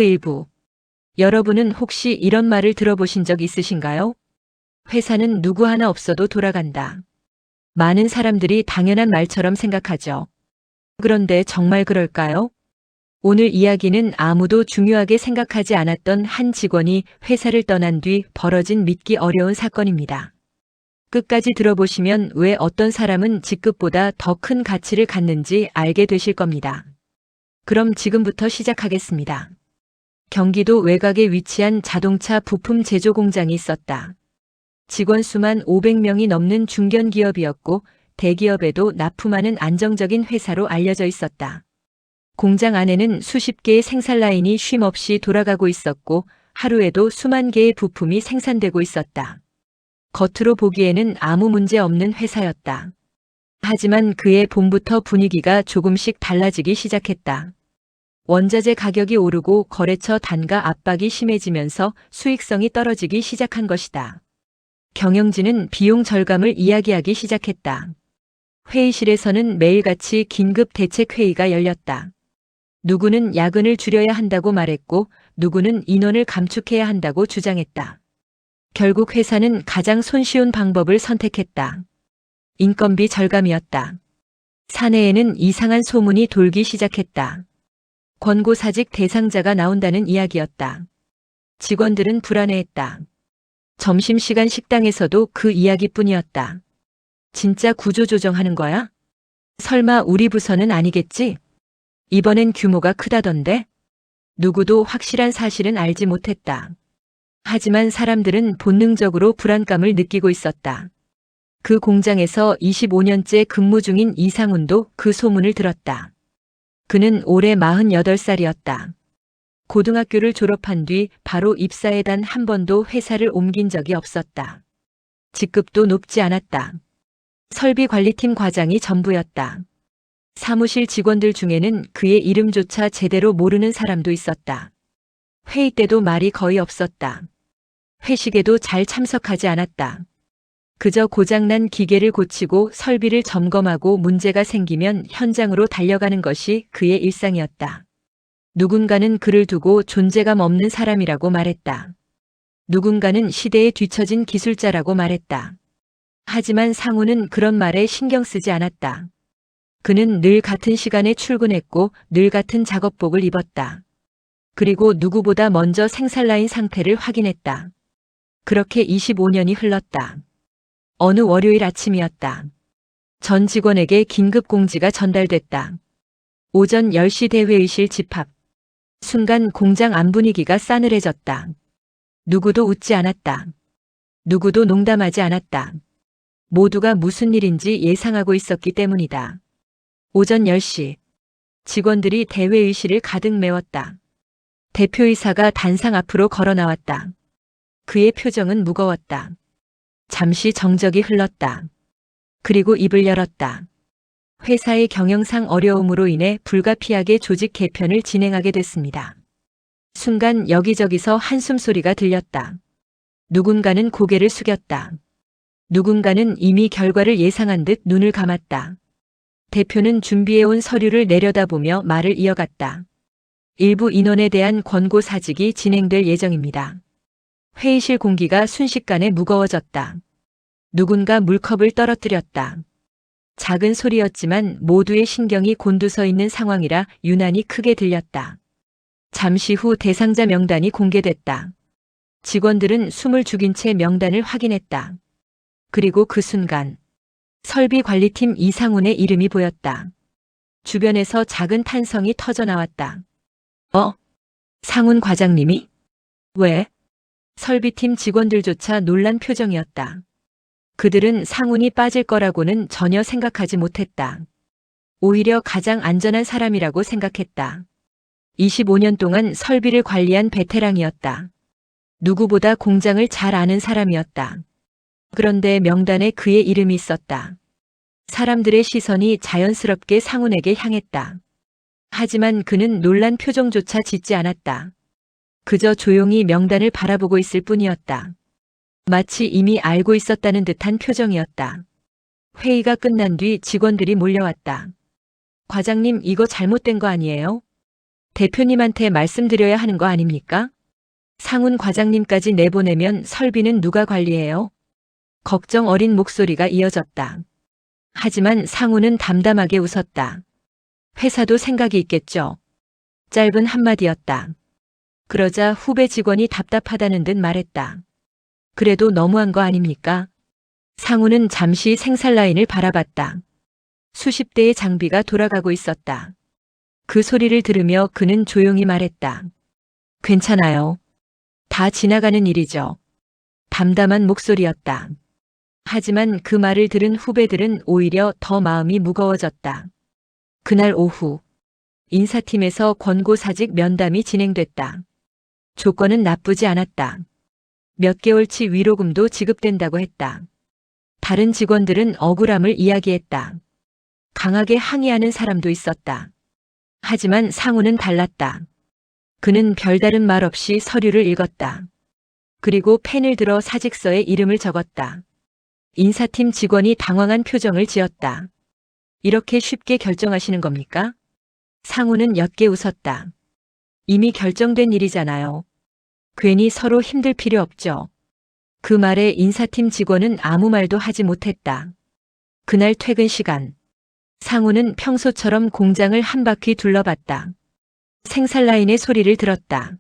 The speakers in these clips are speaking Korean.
일부. 여러분은 혹시 이런 말을 들어보신 적 있으신가요? 회사는 누구 하나 없어도 돌아간다. 많은 사람들이 당연한 말처럼 생각하죠. 그런데 정말 그럴까요? 오늘 이야기는 아무도 중요하게 생각하지 않았던 한 직원이 회사를 떠난 뒤 벌어진 믿기 어려운 사건입니다. 끝까지 들어보시면 왜 어떤 사람은 직급보다 더 큰 가치를 갖는지 알게 되실 겁니다. 그럼 지금부터 시작하겠습니다. 경기도 외곽에 위치한 자동차 부품 제조 공장이 있었다. 직원 수만 500명이 넘는 중견기업이었고 대기업에도 납품하는 안정적인 회사로 알려져 있었다. 공장 안에는 수십 개의 생산 라인이 쉼없이 돌아가고 있었고 하루에도 수만 개의 부품이 생산되고 있었다. 겉으로 보기에는 아무 문제 없는 회사였다. 하지만 그의 봄부터 분위기가 조금씩 달라지기 시작했다. 원자재 가격이 오르고 거래처 단가 압박이 심해지면서 수익성이 떨어지기 시작한 것이다. 경영진은 비용 절감을 이야기하기 시작했다. 회의실에서는 매일같이 긴급 대책 회의가 열렸다. 누구는 야근을 줄여야 한다고 말했고 누구는 인원을 감축해야 한다고 주장했다. 결국 회사는 가장 손쉬운 방법을 선택했다. 인건비 절감이었다. 사내에는 이상한 소문이 돌기 시작했다. 권고사직 대상자가 나온다는 이야기였다. 직원들은 불안해했다. 점심시간 식당에서도 그 이야기뿐이었다. 진짜 구조조정하는 거야? 설마 우리 부서는 아니겠지? 이번엔 규모가 크다던데? 누구도 확실한 사실은 알지 못했다. 하지만 사람들은 본능적으로 불안감을 느끼고 있었다. 그 공장에서 25년째 근무 중인 이상훈도 그 소문을 들었다. 그는 올해 48살이었다. 고등학교를 졸업한 뒤 바로 입사해 단 한 번도 회사를 옮긴 적이 없었다. 직급도 높지 않았다. 설비관리팀 과장이 전부였다. 사무실 직원들 중에는 그의 이름조차 제대로 모르는 사람도 있었다. 회의 때도 말이 거의 없었다. 회식에도 잘 참석하지 않았다. 그저 고장난 기계를 고치고 설비를 점검하고 문제가 생기면 현장으로 달려가는 것이 그의 일상이었다. 누군가는 그를 두고 존재감 없는 사람이라고 말했다. 누군가는 시대에 뒤처진 기술자라고 말했다. 하지만 상우는 그런 말에 신경 쓰지 않았다. 그는 늘 같은 시간에 출근했고 늘 같은 작업복을 입었다. 그리고 누구보다 먼저 생산라인 상태를 확인했다. 그렇게 25년이 흘렀다. 어느 월요일 아침이었다. 전 직원에게 긴급 공지가 전달됐다. 오전 10시 대회의실 집합. 순간 공장 안 분위기가 싸늘해졌다. 누구도 웃지 않았다. 누구도 농담하지 않았다. 모두가 무슨 일인지 예상하고 있었기 때문이다. 오전 10시. 직원들이 대회의실을 가득 메웠다. 대표이사가 단상 앞으로 걸어 나왔다. 그의 표정은 무거웠다. 잠시 정적이 흘렀다. 그리고 입을 열었다. 회사의 경영상 어려움으로 인해 불가피하게 조직 개편을 진행하게 됐습니다. 순간 여기저기서 한숨 소리가 들렸다. 누군가는 고개를 숙였다. 누군가는 이미 결과를 예상한 듯 눈을 감았다. 대표는 준비해온 서류를 내려다보며 말을 이어갔다. 일부 인원에 대한 권고 사직이 진행될 예정입니다. 회의실 공기가 순식간에 무거워졌다. 누군가 물컵을 떨어뜨렸다. 작은 소리였지만 모두의 신경이 곤두서 있는 상황이라 유난히 크게 들렸다. 잠시 후 대상자 명단이 공개됐다. 직원들은 숨을 죽인 채 명단을 확인했다. 그리고 그 순간 설비관리팀 이상훈의 이름이 보였다. 주변에서 작은 탄성이 터져 나왔다. 상훈 과장님이? 왜? 설비팀 직원들조차 놀란 표정이었다. 그들은 상훈이 빠질 거라고는 전혀 생각하지 못했다. 오히려 가장 안전한 사람이라고 생각했다. 25년 동안 설비를 관리한 베테랑이었다. 누구보다 공장을 잘 아는 사람이었다. 그런데 명단에 그의 이름이 있었다. 사람들의 시선이 자연스럽게 상훈에게 향했다. 하지만 그는 놀란 표정조차 짓지 않았다. 그저 조용히 명단을 바라보고 있을 뿐이었다. 마치 이미 알고 있었다는 듯한 표정이었다. 회의가 끝난 뒤 직원들이 몰려왔다. 과장님, 이거 잘못된 거 아니에요? 대표님한테 말씀드려야 하는 거 아닙니까? 상훈 과장님까지 내보내면 설비는 누가 관리해요? 걱정 어린 목소리가 이어졌다. 하지만 상훈은 담담하게 웃었다. 회사도 생각이 있겠죠. 짧은 한마디였다. 그러자 후배 직원이 답답하다는 듯 말했다. 그래도 너무한 거 아닙니까? 상훈은 잠시 생산 라인을 바라봤다. 수십 대의 장비가 돌아가고 있었다. 그 소리를 들으며 그는 조용히 말했다. 괜찮아요. 다 지나가는 일이죠. 담담한 목소리였다. 하지만 그 말을 들은 후배들은 오히려 더 마음이 무거워졌다. 그날 오후 인사팀에서 권고사직 면담이 진행됐다. 조건은 나쁘지 않았다. 몇 개월치 위로금도 지급된다고 했다. 다른 직원들은 억울함을 이야기했다. 강하게 항의하는 사람도 있었다. 하지만 상훈은 달랐다. 그는 별다른 말 없이 서류를 읽었다. 그리고 펜을 들어 사직서에 이름을 적었다. 인사팀 직원이 당황한 표정을 지었다. 이렇게 쉽게 결정하시는 겁니까? 상훈은 옅게 웃었다. 이미 결정된 일이잖아요. 괜히 서로 힘들 필요 없죠. 그 말에 인사팀 직원은 아무 말도 하지 못했다. 그날 퇴근 시간. 상훈은 평소처럼 공장을 한 바퀴 둘러봤다. 생산 라인의 소리를 들었다.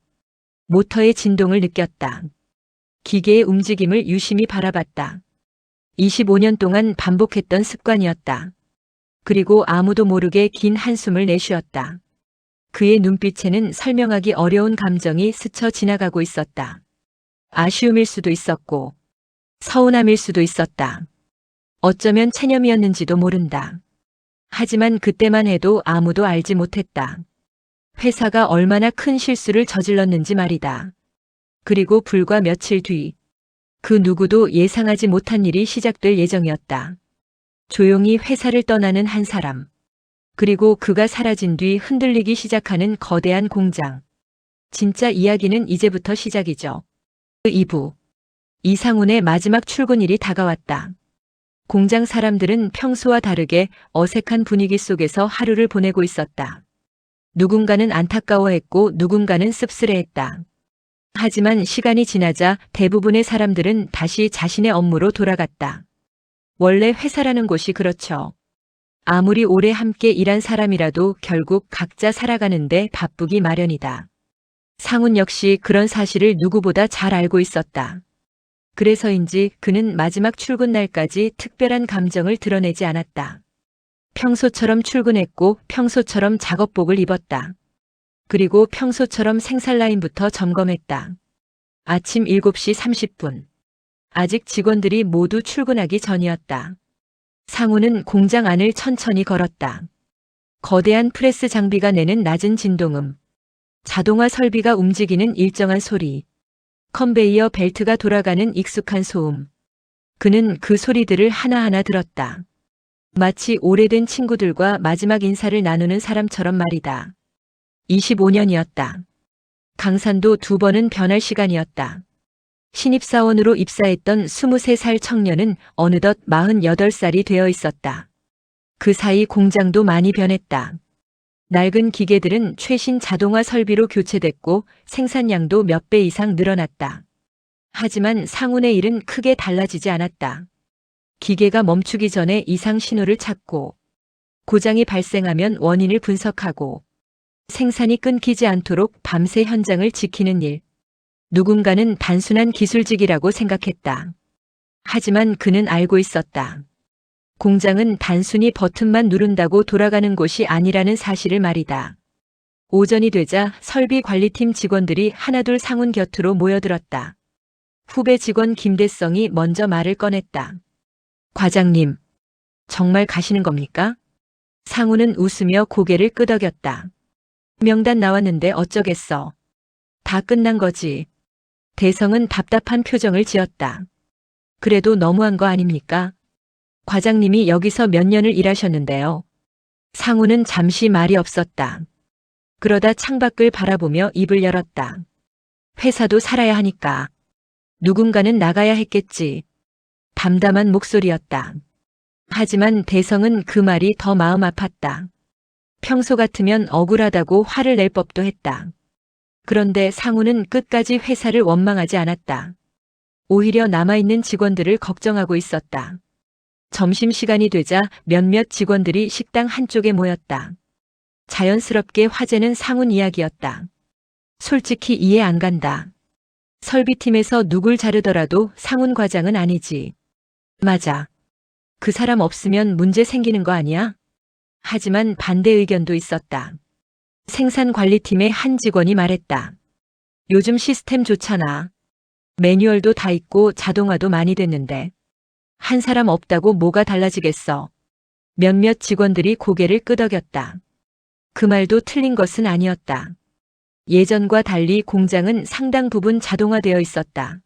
모터의 진동을 느꼈다. 기계의 움직임을 유심히 바라봤다. 25년 동안 반복했던 습관이었다. 그리고 아무도 모르게 긴 한숨을 내쉬었다. 그의 눈빛에는 설명하기 어려운 감정이 스쳐 지나가고 있었다. 아쉬움일 수도 있었고, 서운함일 수도 있었다. 어쩌면 체념이었는지도 모른다. 하지만 그때만 해도 아무도 알지 못했다. 회사가 얼마나 큰 실수를 저질렀는지 말이다. 그리고 불과 며칠 뒤, 그 누구도 예상하지 못한 일이 시작될 예정이었다. 조용히 회사를 떠나는 한 사람. 그리고 그가 사라진 뒤 흔들리기 시작하는 거대한 공장. 진짜 이야기는 이제부터 시작이죠. 2부. 이상훈의 마지막 출근일이 다가왔다. 공장 사람들은 평소와 다르게 어색한 분위기 속에서 하루를 보내고 있었다. 누군가는 안타까워했고 누군가는 씁쓸해했다. 하지만 시간이 지나자 대부분의 사람들은 다시 자신의 업무로 돌아갔다. 원래 회사라는 곳이 그렇죠. 아무리 오래 함께 일한 사람이라도 결국 각자 살아가는데 바쁘기 마련이다. 상훈 역시 그런 사실을 누구보다 잘 알고 있었다. 그래서인지 그는 마지막 출근 날까지 특별한 감정을 드러내지 않았다. 평소처럼 출근했고 평소처럼 작업복을 입었다. 그리고 평소처럼 생산 라인부터 점검했다. 아침 7시 30분. 아직 직원들이 모두 출근하기 전이었다. 상훈은 공장 안을 천천히 걸었다. 거대한 프레스 장비가 내는 낮은 진동음. 자동화 설비가 움직이는 일정한 소리. 컨베이어 벨트가 돌아가는 익숙한 소음. 그는 그 소리들을 하나하나 들었다. 마치 오래된 친구들과 마지막 인사를 나누는 사람처럼 말이다. 25년이었다. 강산도 2번은 변할 시간이었다. 신입사원으로 입사했던 23살 청년은 어느덧 48살이 되어 있었다. 그 사이 공장도 많이 변했다. 낡은 기계들은 최신 자동화 설비로 교체됐고 생산량도 몇 배 이상 늘어났다. 하지만 상훈의 일은 크게 달라지지 않았다. 기계가 멈추기 전에 이상 신호를 찾고, 고장이 발생하면 원인을 분석하고, 생산이 끊기지 않도록 밤새 현장을 지키는 일. 누군가는 단순한 기술직이라고 생각했다. 하지만 그는 알고 있었다. 공장은 단순히 버튼만 누른다고 돌아가는 곳이 아니라는 사실을 말이다. 오전이 되자 설비 관리팀 직원들이 하나둘 상훈 곁으로 모여들었다. 후배 직원 김대성이 먼저 말을 꺼냈다. 과장님, 정말 가시는 겁니까? 상훈은 웃으며 고개를 끄덕였다. 명단 나왔는데 어쩌겠어. 다 끝난 거지. 대성은 답답한 표정을 지었다. 그래도 너무한 거 아닙니까? 과장님이 여기서 몇 년을 일하셨는데요. 상훈은 잠시 말이 없었다. 그러다 창밖을 바라보며 입을 열었다. 회사도 살아야 하니까. 누군가는 나가야 했겠지. 담담한 목소리였다. 하지만 대성은 그 말이 더 마음 아팠다. 평소 같으면 억울하다고 화를 낼 법도 했다. 그런데 상우는 끝까지 회사를 원망하지 않았다. 오히려 남아있는 직원들을 걱정하고 있었다. 점심시간이 되자 몇몇 직원들이 식당 한쪽에 모였다. 자연스럽게 화제는 상훈 이야기였다. 솔직히 이해 안 간다. 설비팀에서 누굴 자르더라도 상훈 과장은 아니지. 맞아. 그 사람 없으면 문제 생기는 거 아니야? 하지만 반대 의견도 있었다. 생산관리팀의 한 직원이 말했다. 요즘 시스템 좋잖아. 매뉴얼도 다 있고 자동화도 많이 됐는데. 한 사람 없다고 뭐가 달라지겠어. 몇몇 직원들이 고개를 끄덕였다. 그 말도 틀린 것은 아니었다. 예전과 달리 공장은 상당 부분 자동화되어 있었다.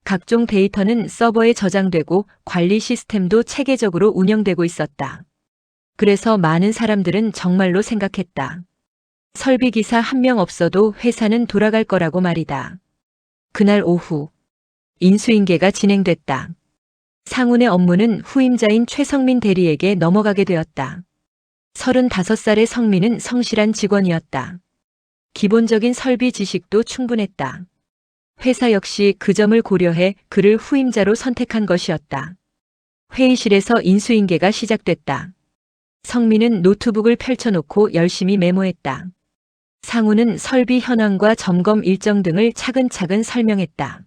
각종 데이터는 서버에 저장되고 관리 시스템도 체계적으로 운영되고 있었다. 그래서 많은 사람들은 정말로 생각했다. 설비기사 한 명 없어도 회사는 돌아갈 거라고 말이다. 그날 오후 인수인계가 진행됐다. 상훈의 업무는 후임자인 최성민 대리에게 넘어가게 되었다. 35살의 성민은 성실한 직원이었다. 기본적인 설비 지식도 충분했다. 회사 역시 그 점을 고려해 그를 후임자로 선택한 것이었다. 회의실에서 인수인계가 시작됐다. 성민은 노트북을 펼쳐놓고 열심히 메모했다. 상훈은 설비 현황과 점검 일정 등을 차근차근 설명했다.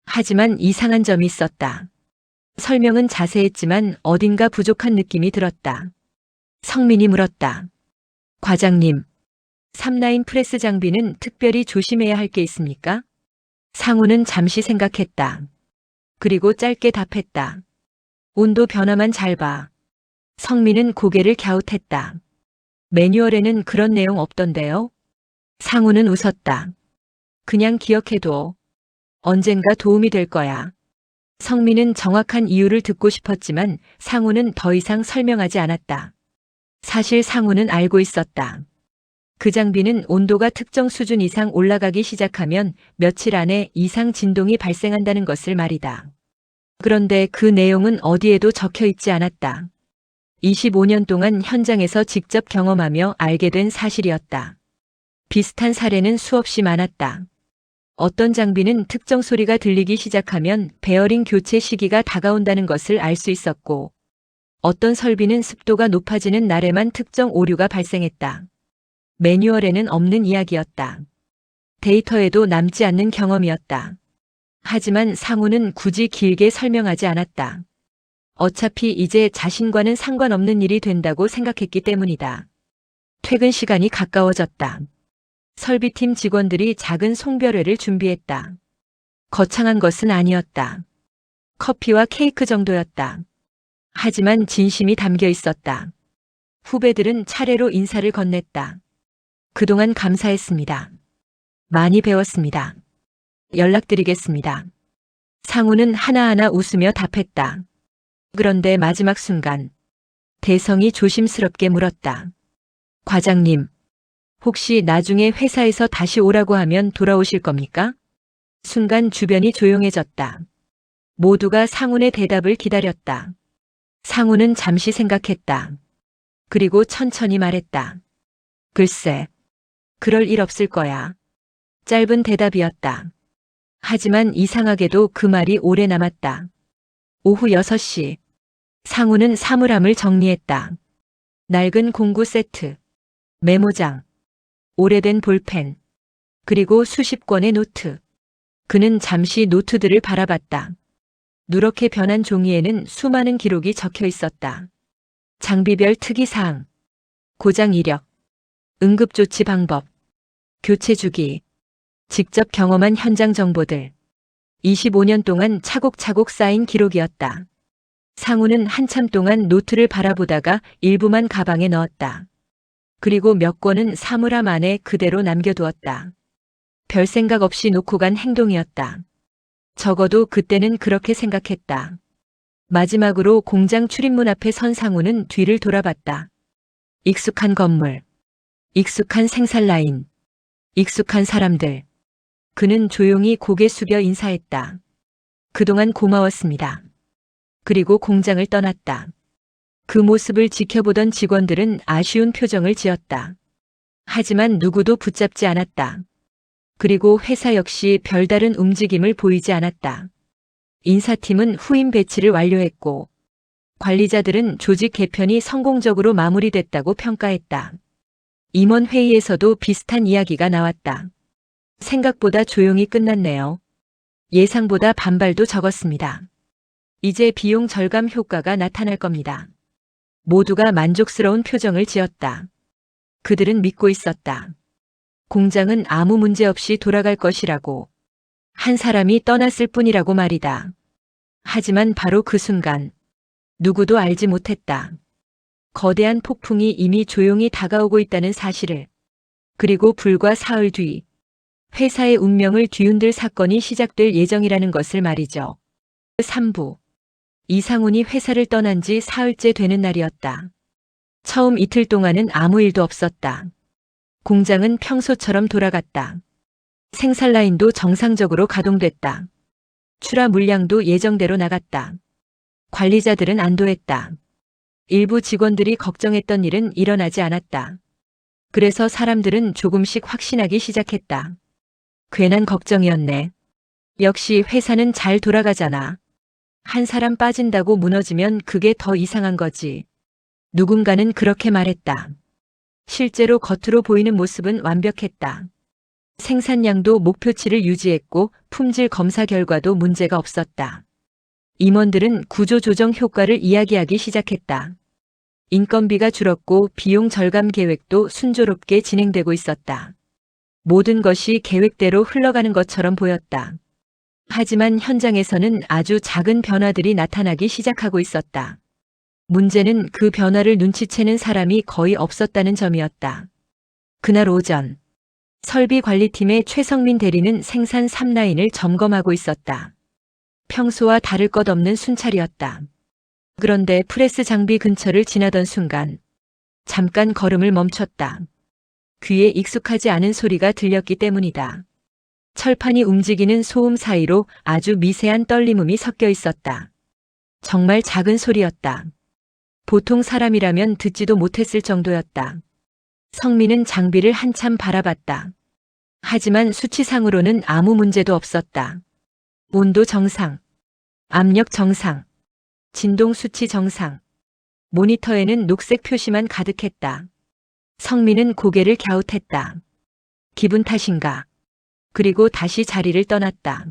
하지만 이상한 점이 있었다. 설명은 자세했지만 어딘가 부족한 느낌이 들었다. 성민이 물었다. 과장님, 3라인 프레스 장비는 특별히 조심해야 할 게 있습니까? 상훈은 잠시 생각했다. 그리고 짧게 답했다. 온도 변화만 잘 봐. 성민은 고개를 갸웃했다. 매뉴얼에는 그런 내용 없던데요? 상훈은 웃었다. 그냥 기억해둬. 언젠가 도움이 될 거야. 성민은 정확한 이유를 듣고 싶었지만 상훈은 더 이상 설명하지 않았다. 사실 상훈은 알고 있었다. 그 장비는 온도가 특정 수준 이상 올라가기 시작하면 며칠 안에 이상 진동이 발생한다는 것을 말이다. 그런데 그 내용은 어디에도 적혀 있지 않았다. 25년 동안 현장에서 직접 경험하며 알게 된 사실이었다. 비슷한 사례는 수없이 많았다. 어떤 장비는 특정 소리가 들리기 시작하면 베어링 교체 시기가 다가온다는 것을 알 수 있었고, 어떤 설비는 습도가 높아지는 날에만 특정 오류가 발생했다. 매뉴얼에는 없는 이야기였다. 데이터에도 남지 않는 경험이었다. 하지만 상훈은 굳이 길게 설명하지 않았다. 어차피 이제 자신과는 상관없는 일이 된다고 생각했기 때문이다. 퇴근 시간이 가까워졌다. 설비팀 직원들이 작은 송별회를 준비했다. 거창한 것은 아니었다. 커피와 케이크 정도였다. 하지만 진심이 담겨 있었다. 후배들은 차례로 인사를 건넸다. 그동안 감사했습니다. 많이 배웠습니다. 연락드리겠습니다. 상훈은 하나하나 웃으며 답했다. 그런데 마지막 순간 대성이 조심스럽게 물었다. 과장님, 혹시 나중에 회사에서 다시 오라고 하면 돌아오실 겁니까? 순간 주변이 조용해졌다. 모두가 상훈의 대답을 기다렸다. 상훈은 잠시 생각했다. 그리고 천천히 말했다. 글쎄, 그럴 일 없을 거야. 짧은 대답이었다. 하지만 이상하게도 그 말이 오래 남았다. 오후 6시. 상훈은 사물함을 정리했다. 낡은 공구 세트, 메모장, 오래된 볼펜, 그리고 수십 권의 노트. 그는 잠시 노트들을 바라봤다. 누렇게 변한 종이에는 수많은 기록이 적혀 있었다. 장비별 특이사항, 고장 이력, 응급조치 방법, 교체 주기, 직접 경험한 현장 정보들. 25년 동안 차곡차곡 쌓인 기록이었다. 상훈은 한참 동안 노트를 바라보다가 일부만 가방에 넣었다. 그리고 몇 권은 사물함 안에 그대로 남겨두었다. 별 생각 없이 놓고 간 행동이었다. 적어도 그때는 그렇게 생각했다. 마지막으로 공장 출입문 앞에 선 상훈은 뒤를 돌아봤다. 익숙한 건물, 익숙한 생산 라인, 익숙한 사람들. 그는 조용히 고개 숙여 인사했다. 그동안 고마웠습니다. 그리고 공장을 떠났다. 그 모습을 지켜보던 직원들은 아쉬운 표정을 지었다. 하지만 누구도 붙잡지 않았다. 그리고 회사 역시 별다른 움직임을 보이지 않았다. 인사팀은 후임 배치를 완료했고 관리자들은 조직 개편이 성공적으로 마무리됐다고 평가했다. 임원회의에서도 비슷한 이야기가 나왔다. 생각보다 조용히 끝났네요. 예상보다 반발도 적었습니다. 이제 비용 절감 효과가 나타날 겁니다. 모두가 만족스러운 표정을 지었다. 그들은 믿고 있었다. 공장은 아무 문제 없이 돌아갈 것이라고. 한 사람이 떠났을 뿐이라고 말이다. 하지만 바로 그 순간 누구도 알지 못했다. 거대한 폭풍이 이미 조용히 다가오고 있다는 사실을. 그리고 불과 사흘 뒤 회사의 운명을 뒤흔들 사건이 시작될 예정이라는 것을 말이죠. 3부. 이상훈이 회사를 떠난 지 사흘째 되는 날이었다. 처음 이틀 동안은 아무 일도 없었다. 공장은 평소처럼 돌아갔다. 생산 라인도 정상적으로 가동됐다. 출하 물량도 예정대로 나갔다. 관리자들은 안도했다. 일부 직원들이 걱정했던 일은 일어나지 않았다. 그래서 사람들은 조금씩 확신하기 시작했다. 괜한 걱정이었네. 역시 회사는 잘 돌아가잖아. 한 사람 빠진다고 무너지면 그게 더 이상한 거지. 누군가는 그렇게 말했다. 실제로 겉으로 보이는 모습은 완벽했다. 생산량도 목표치를 유지했고 품질 검사 결과도 문제가 없었다. 임원들은 구조조정 효과를 이야기하기 시작했다. 인건비가 줄었고 비용 절감 계획도 순조롭게 진행되고 있었다. 모든 것이 계획대로 흘러가는 것처럼 보였다. 하지만 현장에서는 아주 작은 변화들이 나타나기 시작하고 있었다. 문제는 그 변화를 눈치채는 사람이 거의 없었다는 점이었다. 그날 오전, 설비관리팀의 최성민 대리는 생산 3라인을 점검하고 있었다. 평소와 다를 것 없는 순찰이었다. 그런데 프레스 장비 근처를 지나던 순간 잠깐 걸음을 멈췄다. 귀에 익숙하지 않은 소리가 들렸기 때문이다. 철판이 움직이는 소음 사이로 아주 미세한 떨림음이 섞여 있었다. 정말 작은 소리였다. 보통 사람이라면 듣지도 못했을 정도였다. 성민은 장비를 한참 바라봤다. 하지만 수치상으로는 아무 문제도 없었다. 온도 정상, 압력 정상, 진동 수치 정상. 모니터에는 녹색 표시만 가득했다. 성민은 고개를 갸웃했다. 기분 탓인가? 그리고 다시 자리를 떠났다.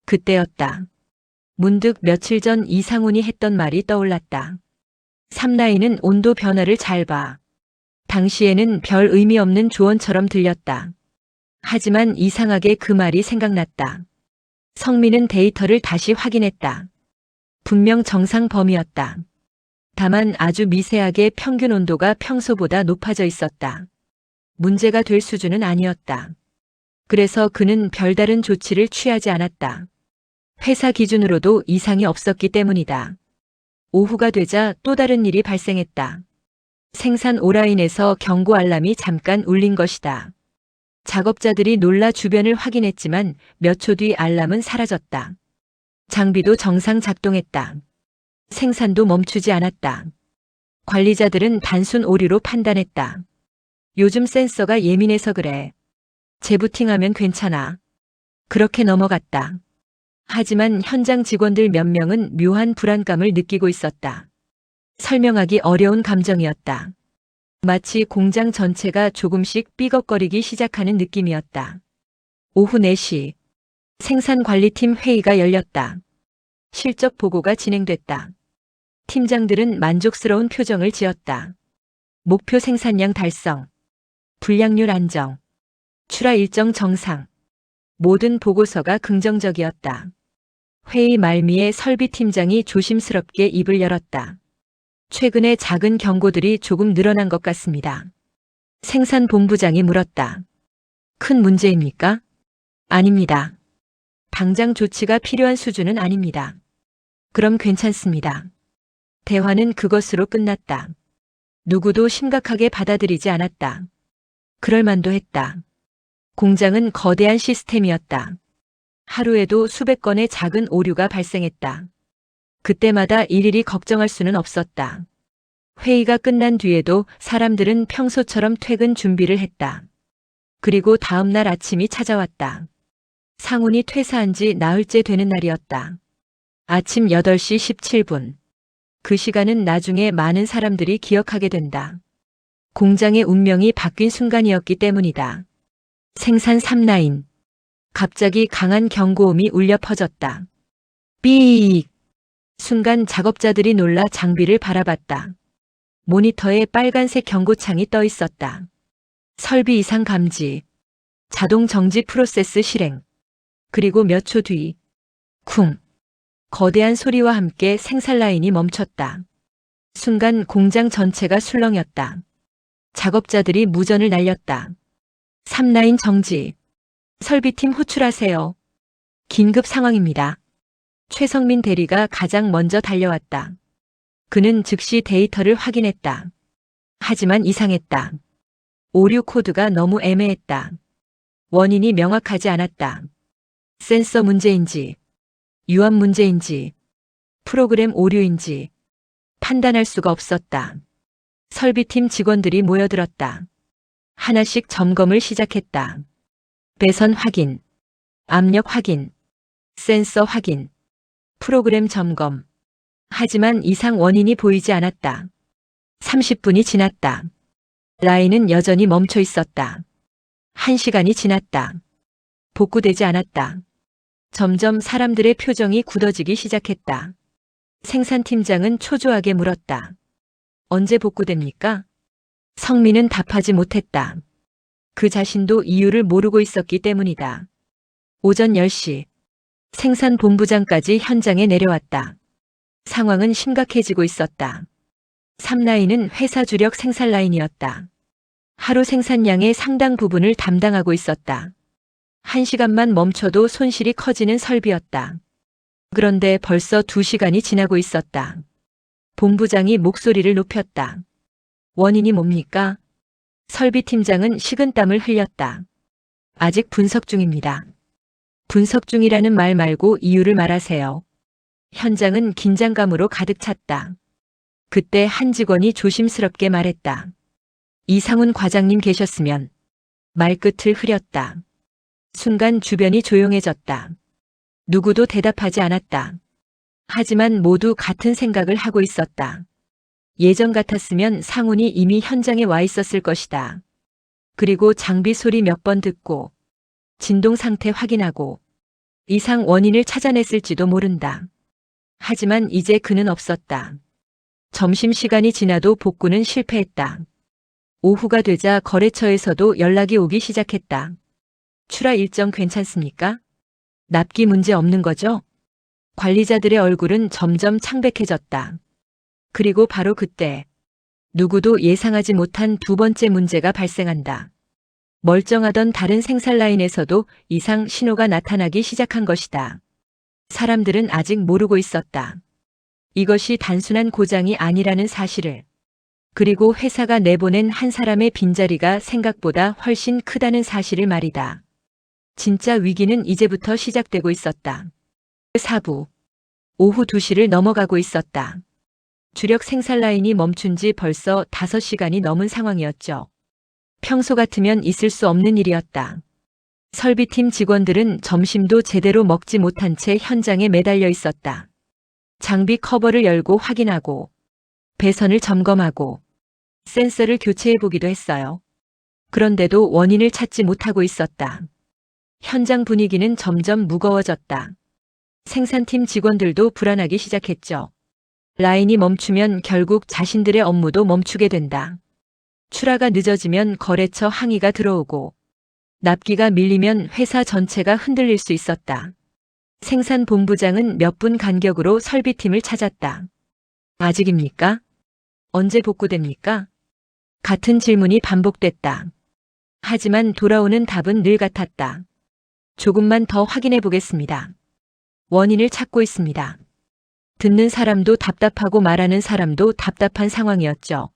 그때였다. 문득 며칠 전 이상훈이 했던 말이 떠올랐다. 3라인은 온도 변화를 잘 봐. 당시에는 별 의미 없는 조언처럼 들렸다. 하지만 이상하게 그 말이 생각났다. 성민은 데이터를 다시 확인했다. 분명 정상 범위였다. 다만 아주 미세하게 평균 온도가 평소보다 높아져 있었다. 문제가 될 수준은 아니었다. 그래서 그는 별다른 조치를 취하지 않았다. 회사 기준으로도 이상이 없었기 때문이다. 오후가 되자 또 다른 일이 발생했다. 생산 오라인에서 경고 알람이 잠깐 울린 것이다. 작업자들이 놀라 주변을 확인했지만 몇 초 뒤 알람은 사라졌다. 장비도 정상 작동했다. 생산도 멈추지 않았다. 관리자들은 단순 오류로 판단했다. 요즘 센서가 예민해서 그래. 재부팅하면 괜찮아. 그렇게 넘어갔다. 하지만 현장 직원들 몇 명은 묘한 불안감을 느끼고 있었다. 설명하기 어려운 감정이었다. 마치 공장 전체가 조금씩 삐걱거리기 시작하는 느낌이었다. 오후 4시 생산관리팀 회의가 열렸다. 실적 보고가 진행됐다. 팀장들은 만족스러운 표정을 지었다. 목표 생산량 달성, 불량률 안정, 출하 일정 정상. 모든 보고서가 긍정적이었다. 회의 말미에 설비팀장이 조심스럽게 입을 열었다. 최근에 작은 경고들이 조금 늘어난 것 같습니다. 생산본부장이 물었다. 큰 문제입니까? 아닙니다. 당장 조치가 필요한 수준은 아닙니다. 그럼 괜찮습니다. 대화는 그것으로 끝났다. 누구도 심각하게 받아들이지 않았다. 그럴 만도 했다. 공장은 거대한 시스템이었다. 하루에도 수백 건의 작은 오류가 발생했다. 그때마다 일일이 걱정할 수는 없었다. 회의가 끝난 뒤에도 사람들은 평소처럼 퇴근 준비를 했다. 그리고 다음 날 아침이 찾아왔다. 상훈이 퇴사한 지 나흘째 되는 날이었다. 아침 8시 17분. 그 시간은 나중에 많은 사람들이 기억하게 된다. 공장의 운명이 바뀐 순간이었기 때문이다. 생산 3라인. 갑자기 강한 경고음이 울려 퍼졌다. 삐익. 순간 작업자들이 놀라 장비를 바라봤다. 모니터에 빨간색 경고창이 떠 있었다. 설비 이상 감지. 자동 정지 프로세스 실행. 그리고 몇 초 뒤. 쿵. 거대한 소리와 함께 생산 라인이 멈췄다. 순간 공장 전체가 술렁였다. 작업자들이 무전을 날렸다. 3라인 정지. 설비팀 호출하세요. 긴급 상황입니다. 최성민 대리가 가장 먼저 달려왔다. 그는 즉시 데이터를 확인했다. 하지만 이상했다. 오류 코드가 너무 애매했다. 원인이 명확하지 않았다. 센서 문제인지, 유압 문제인지, 프로그램 오류인지 판단할 수가 없었다. 설비팀 직원들이 모여들었다. 하나씩 점검을 시작했다. 배선 확인, 압력 확인, 센서 확인, 프로그램 점검. 하지만 이상 원인이 보이지 않았다. 30분이 지났다. 라인은 여전히 멈춰 있었다. 1시간이 지났다. 복구되지 않았다. 점점 사람들의 표정이 굳어지기 시작했다. 생산팀장은 초조하게 물었다. 언제 복구됩니까? 성민은 답하지 못했다. 그 자신도 이유를 모르고 있었기 때문이다. 오전 10시. 생산본부장까지 현장에 내려왔다. 상황은 심각해지고 있었다. 3라인은 회사 주력 생산 라인이었다. 하루 생산량의 상당 부분을 담당하고 있었다. 1시간만 멈춰도 손실이 커지는 설비였다. 그런데 벌써 2시간이 지나고 있었다. 본부장이 목소리를 높였다. 원인이 뭡니까? 설비팀장은 식은땀을 흘렸다. 아직 분석 중입니다. 분석 중이라는 말 말고 이유를 말하세요. 현장은 긴장감으로 가득 찼다. 그때 한 직원이 조심스럽게 말했다. 이상훈 과장님 계셨으면. 말끝을 흐렸다. 순간 주변이 조용해졌다. 누구도 대답하지 않았다. 하지만 모두 같은 생각을 하고 있었다. 예전 같았으면 상훈이 이미 현장에 와 있었을 것이다. 그리고 장비 소리 몇 번 듣고 진동 상태 확인하고 이상 원인을 찾아냈을지도 모른다. 하지만 이제 그는 없었다. 점심시간이 지나도 복구는 실패했다. 오후가 되자 거래처에서도 연락이 오기 시작했다. 출하 일정 괜찮습니까? 납기 문제 없는 거죠? 관리자들의 얼굴은 점점 창백해졌다. 그리고 바로 그때 누구도 예상하지 못한 두 번째 문제가 발생한다. 멀쩡하던 다른 생산 라인에서도 이상 신호가 나타나기 시작한 것이다. 사람들은 아직 모르고 있었다. 이것이 단순한 고장이 아니라는 사실을. 그리고 회사가 내보낸 한 사람의 빈자리가 생각보다 훨씬 크다는 사실을 말이다. 진짜 위기는 이제부터 시작되고 있었다. 4부. 오후 2시를 넘어가고 있었다. 주력 생산 라인이 멈춘 지 벌써 5시간이 넘은 상황이었죠. 평소 같으면 있을 수 없는 일이었다. 설비팀 직원들은 점심도 제대로 먹지 못한 채 현장에 매달려 있었다. 장비 커버를 열고 확인하고 배선을 점검하고 센서를 교체해 보기도 했어요. 그런데도 원인을 찾지 못하고 있었다. 현장 분위기는 점점 무거워졌다. 생산팀 직원들도 불안하기 시작했죠. 라인이 멈추면 결국 자신들의 업무도 멈추게 된다. 출하가 늦어지면 거래처 항의가 들어오고 납기가 밀리면 회사 전체가 흔들릴 수 있었다. 생산본부장은 몇 분 간격으로 설비팀을 찾았다. 아직입니까? 언제 복구됩니까? 같은 질문이 반복됐다. 하지만 돌아오는 답은 늘 같았다. 조금만 더 확인해 보겠습니다. 원인을 찾고 있습니다. 듣는 사람도 답답하고 말하는 사람도 답답한 상황이었죠.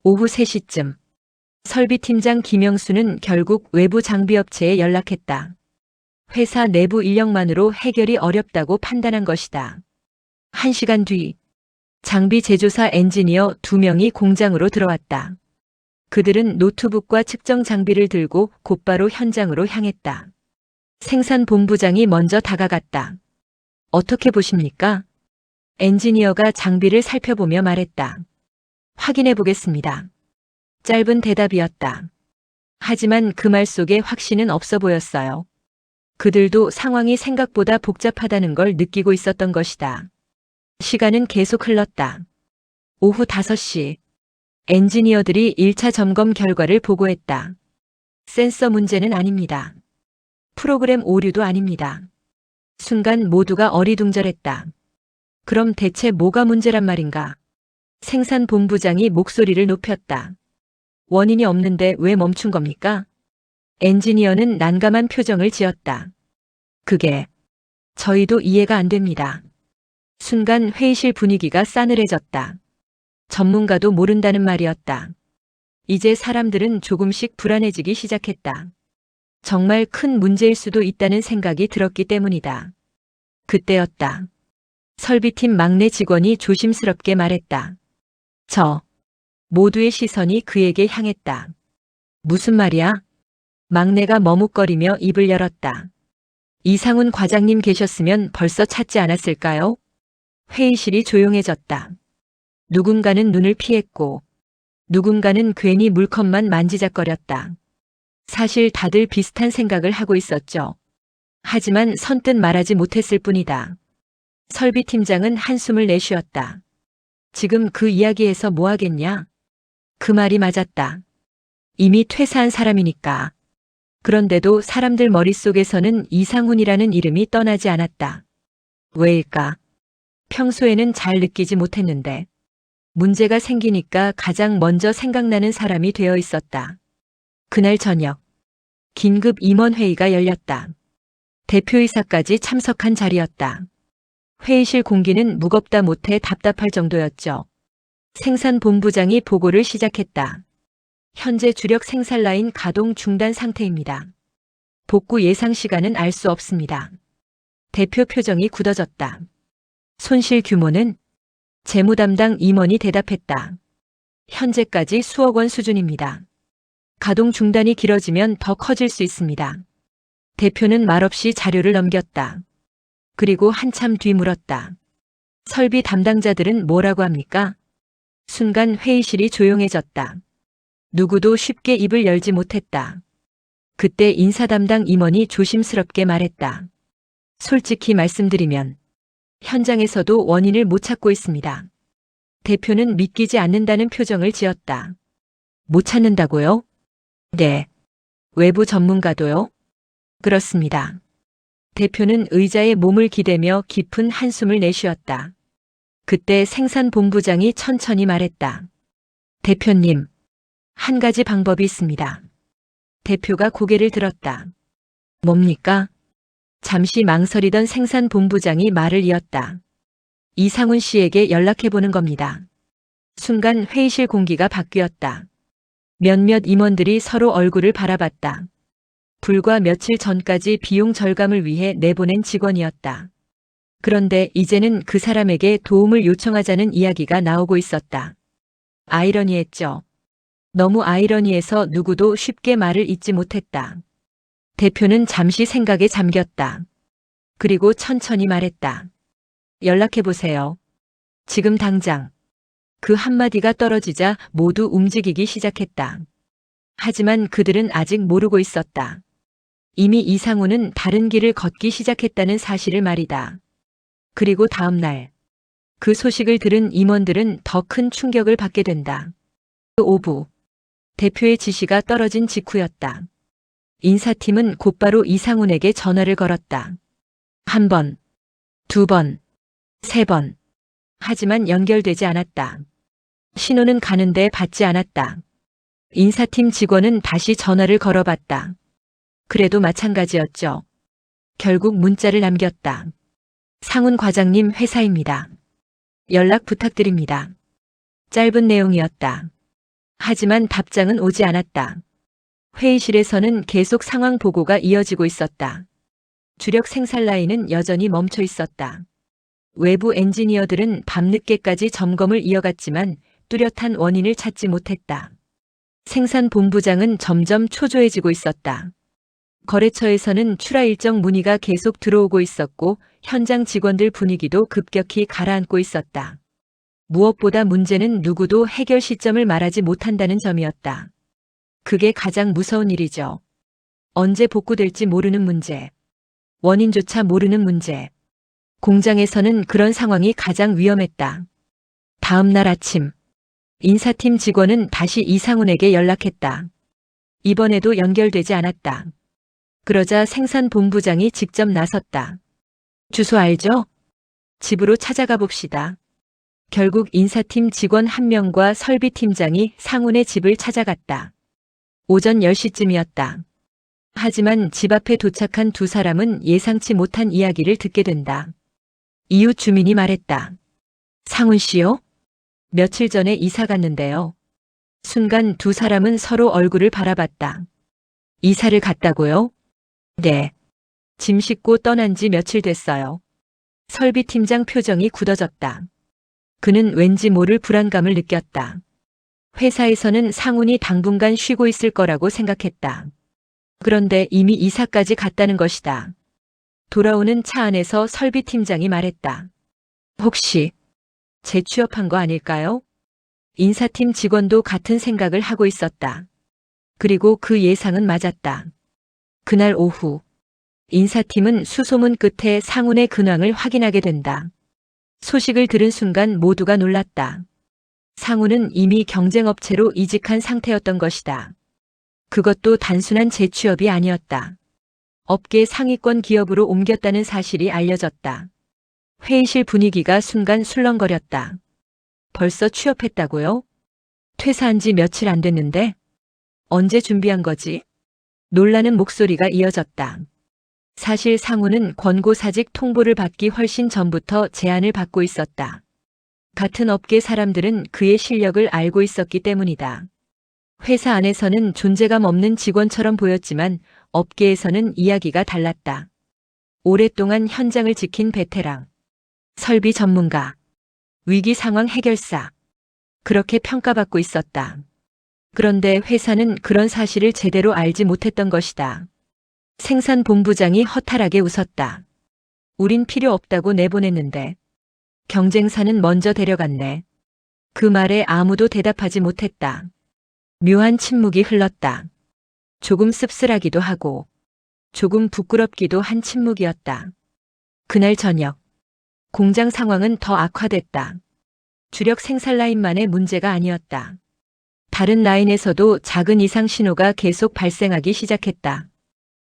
오후 3시쯤 설비팀장 김영수는 결국 외부 장비업체에 연락했다. 회사 내부 인력만으로 해결이 어렵다고 판단한 것이다. 1시간 뒤 장비 제조사 엔지니어 2명이 공장으로 들어왔다. 그들은 노트북과 측정 장비를 들고 곧바로 현장으로 향했다. 생산본부장이 먼저 다가갔다. 어떻게 보십니까? 엔지니어가 장비를 살펴보며 말했다. 확인해 보겠습니다. 짧은 대답이었다. 하지만 그 말 속에 확신은 없어 보였어요. 그들도 상황이 생각보다 복잡하다는 걸 느끼고 있었던 것이다. 시간은 계속 흘렀다. 오후 5시. 엔지니어들이 1차 점검 결과를 보고했다. 센서 문제는 아닙니다. 프로그램 오류도 아닙니다. 순간 모두가 어리둥절했다. 그럼 대체 뭐가 문제란 말인가? 생산본부장이 목소리를 높였다. 원인이 없는데 왜 멈춘 겁니까? 엔지니어는 난감한 표정을 지었다. 그게 저희도 이해가 안 됩니다. 순간 회의실 분위기가 싸늘해졌다. 전문가도 모른다는 말이었다. 이제 사람들은 조금씩 불안해지기 시작했다. 정말 큰 문제일 수도 있다는 생각이 들었기 때문이다. 그때였다. 설비팀 막내 직원이 조심스럽게 말했다. 모두의 시선이 그에게 향했다. 무슨 말이야? 막내가 머뭇거리며 입을 열었다. 이상훈 과장님 계셨으면 벌써 찾지 않았을까요? 회의실이 조용해졌다. 누군가는 눈을 피했고 누군가는 괜히 물컵만 만지작거렸다. 사실 다들 비슷한 생각을 하고 있었죠. 하지만 선뜻 말하지 못했을 뿐이다. 설비팀장은 한숨을 내쉬었다. 지금 그 이야기에서 뭐 하겠냐? 그 말이 맞았다. 이미 퇴사한 사람이니까. 그런데도 사람들 머릿속에서는 이상훈이라는 이름이 떠나지 않았다. 왜일까? 평소에는 잘 느끼지 못했는데 문제가 생기니까 가장 먼저 생각나는 사람이 되어 있었다. 그날 저녁 긴급 임원회의가 열렸다. 대표이사까지 참석한 자리였다. 회의실 공기는 무겁다 못해 답답할 정도였죠. 생산본부장이 보고를 시작했다. 현재 주력 생산 라인 가동 중단 상태입니다. 복구 예상 시간은 알 수 없습니다. 대표 표정이 굳어졌다. 손실 규모는? 재무 담당 임원이 대답했다. 현재까지 수억 원 수준입니다. 가동 중단이 길어지면 더 커질 수 있습니다. 대표는 말없이 자료를 넘겼다. 그리고 한참 뒤 물었다. 설비 담당자들은 뭐라고 합니까? 순간 회의실이 조용해졌다. 누구도 쉽게 입을 열지 못했다. 그때 인사 담당 임원이 조심스럽게 말했다. 솔직히 말씀드리면 현장에서도 원인을 못 찾고 있습니다. 대표는 믿기지 않는다는 표정을 지었다. 못 찾는다고요? 네. 외부 전문가도요? 그렇습니다. 대표는 의자에 몸을 기대며 깊은 한숨을 내쉬었다. 그때 생산본부장이 천천히 말했다. 대표님, 한 가지 방법이 있습니다. 대표가 고개를 들었다. 뭡니까? 잠시 망설이던 생산본부장이 말을 이었다. 이상훈 씨에게 연락해보는 겁니다. 순간 회의실 공기가 바뀌었다. 몇몇 임원들이 서로 얼굴을 바라봤다. 불과 며칠 전까지 비용 절감을 위해 내보낸 직원이었다. 그런데 이제는 그 사람에게 도움을 요청하자는 이야기가 나오고 있었다. 아이러니했죠. 너무 아이러니해서 누구도 쉽게 말을 잇지 못했다. 대표는 잠시 생각에 잠겼다. 그리고 천천히 말했다. 연락해보세요. 지금 당장. 그 한마디가 떨어지자 모두 움직이기 시작했다. 하지만 그들은 아직 모르고 있었다. 이미 이상훈은 다른 길을 걷기 시작했다는 사실을 말이다. 그리고 다음 날, 그 소식을 들은 임원들은 더 큰 충격을 받게 된다. 오후, 대표의 지시가 떨어진 직후였다. 인사팀은 곧바로 이상훈에게 전화를 걸었다. 1번, 2번, 3번. 하지만 연결되지 않았다. 신호는 가는데 받지 않았다. 인사팀 직원은 다시 전화를 걸어봤다. 그래도 마찬가지였죠. 결국 문자를 남겼다. 상훈 과장님 회사입니다. 연락 부탁드립니다. 짧은 내용이었다. 하지만 답장은 오지 않았다. 회의실에서는 계속 상황 보고가 이어지고 있었다. 주력 생산 라인은 여전히 멈춰 있었다. 외부 엔지니어들은 밤늦게까지 점검을 이어갔지만 뚜렷한 원인을 찾지 못했다. 생산본부장은 점점 초조해지고 있었다. 거래처에서는 출하 일정 문의가 계속 들어오고 있었고 현장 직원들 분위기도 급격히 가라앉고 있었다. 무엇보다 문제는 누구도 해결 시점을 말하지 못한다는 점이었다. 그게 가장 무서운 일이죠. 언제 복구될지 모르는 문제. 원인조차 모르는 문제. 공장에서는 그런 상황이 가장 위험했다. 다음 날 아침, 인사팀 직원은 다시 이상훈에게 연락했다. 이번에도 연결되지 않았다. 그러자 생산본부장이 직접 나섰다. 주소 알죠? 집으로 찾아가 봅시다. 결국 인사팀 직원 한 명과 설비팀장이 상훈의 집을 찾아갔다. 오전 10시쯤이었다. 하지만 집 앞에 도착한 두 사람은 예상치 못한 이야기를 듣게 된다. 이웃 주민이 말했다. 상훈 씨요? 며칠 전에 이사 갔는데요. 순간 두 사람은 서로 얼굴을 바라봤다. 이사를 갔다고요? 네. 짐 싣고 떠난 지 며칠 됐어요. 설비팀장 표정이 굳어졌다. 그는 왠지 모를 불안감을 느꼈다. 회사에서는 상훈이 당분간 쉬고 있을 거라고 생각했다. 그런데 이미 이사까지 갔다는 것이다. 돌아오는 차 안에서 설비팀장이 말했다. 혹시 재취업한 거 아닐까요? 인사팀 직원도 같은 생각을 하고 있었다. 그리고 그 예상은 맞았다. 그날 오후, 인사팀은 수소문 끝에 상훈의 근황을 확인하게 된다. 소식을 들은 순간 모두가 놀랐다. 상훈은 이미 경쟁업체로 이직한 상태였던 것이다. 그것도 단순한 재취업이 아니었다. 업계 상위권 기업으로 옮겼다는 사실이 알려졌다. 회의실 분위기가 순간 술렁거렸다. 벌써 취업했다고요? 퇴사한 지 며칠 안 됐는데? 언제 준비한 거지? 놀라는 목소리가 이어졌다. 사실 상훈은 권고사직 통보를 받기 훨씬 전부터 제안을 받고 있었다. 같은 업계 사람들은 그의 실력을 알고 있었기 때문이다. 회사 안에서는 존재감 없는 직원처럼 보였지만 업계에서는 이야기가 달랐다. 오랫동안 현장을 지킨 베테랑, 설비 전문가, 위기 상황 해결사. 그렇게 평가받고 있었다. 그런데 회사는 그런 사실을 제대로 알지 못했던 것이다. 생산본부장이 허탈하게 웃었다. 우린 필요 없다고 내보냈는데 경쟁사는 먼저 데려갔네. 그 말에 아무도 대답하지 못했다. 묘한 침묵이 흘렀다. 조금 씁쓸하기도 하고 조금 부끄럽기도 한 침묵이었다. 그날 저녁, 공장 상황은 더 악화됐다. 주력 생산 라인만의 문제가 아니었다. 다른 라인에서도 작은 이상 신호가 계속 발생하기 시작했다.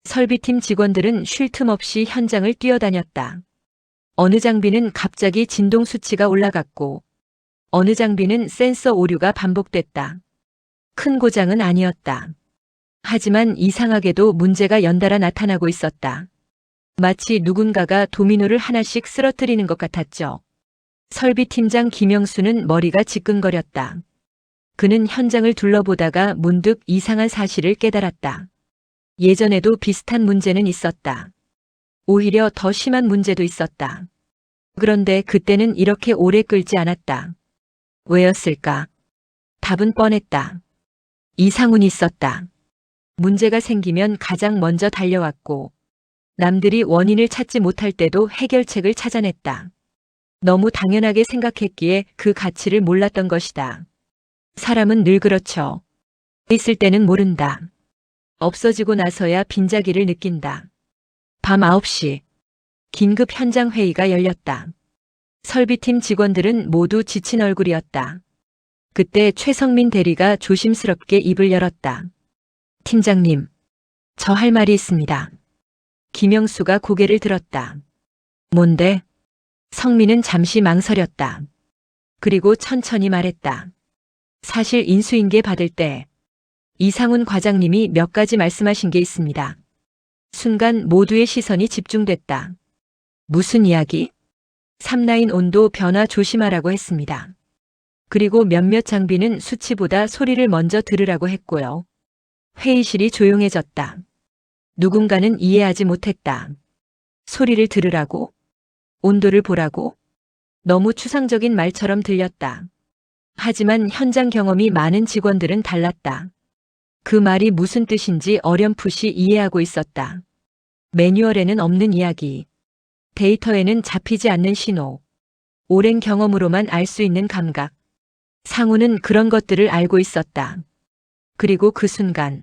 설비팀 직원들은 쉴 틈 없이 현장을 뛰어다녔다. 어느 장비는 갑자기 진동 수치가 올라갔고 어느 장비는 센서 오류가 반복됐다. 큰 고장은 아니었다. 하지만 이상하게도 문제가 연달아 나타나고 있었다. 마치 누군가가 도미노를 하나씩 쓰러뜨리는 것 같았죠. 설비팀장 김영수는 머리가 지끈거렸다. 그는 현장을 둘러보다가 문득 이상한 사실을 깨달았다. 예전에도 비슷한 문제는 있었다. 오히려 더 심한 문제도 있었다. 그런데 그때는 이렇게 오래 끌지 않았다. 왜였을까? 답은 뻔했다. 이상훈이 있었다. 문제가 생기면 가장 먼저 달려왔고 남들이 원인을 찾지 못할 때도 해결책을 찾아냈다. 너무 당연하게 생각했기에 그 가치를 몰랐던 것이다. 사람은 늘 그렇죠. 있을 때는 모른다. 없어지고 나서야 빈자리를 느낀다. 밤 9시, 긴급 현장 회의가 열렸다. 설비팀 직원들은 모두 지친 얼굴이었다. 그때 최성민 대리가 조심스럽게 입을 열었다. 팀장님, 저 할 말이 있습니다. 김영수가 고개를 들었다. 뭔데? 성민은 잠시 망설였다. 그리고 천천히 말했다. 사실 인수인계 받을 때 이상훈 과장님이 몇 가지 말씀하신 게 있습니다. 순간 모두의 시선이 집중됐다. 무슨 이야기? 3라인 온도 변화 조심하라고 했습니다. 그리고 몇몇 장비는 수치보다 소리를 먼저 들으라고 했고요. 회의실이 조용해졌다. 누군가는 이해하지 못했다. 소리를 들으라고? 온도를 보라고? 너무 추상적인 말처럼 들렸다. 하지만 현장 경험이 많은 직원들은 달랐다. 그 말이 무슨 뜻인지 어렴풋이 이해하고 있었다. 매뉴얼에는 없는 이야기, 데이터에는 잡히지 않는 신호, 오랜 경험으로만 알 수 있는 감각. 상우는 그런 것들을 알고 있었다. 그리고 그 순간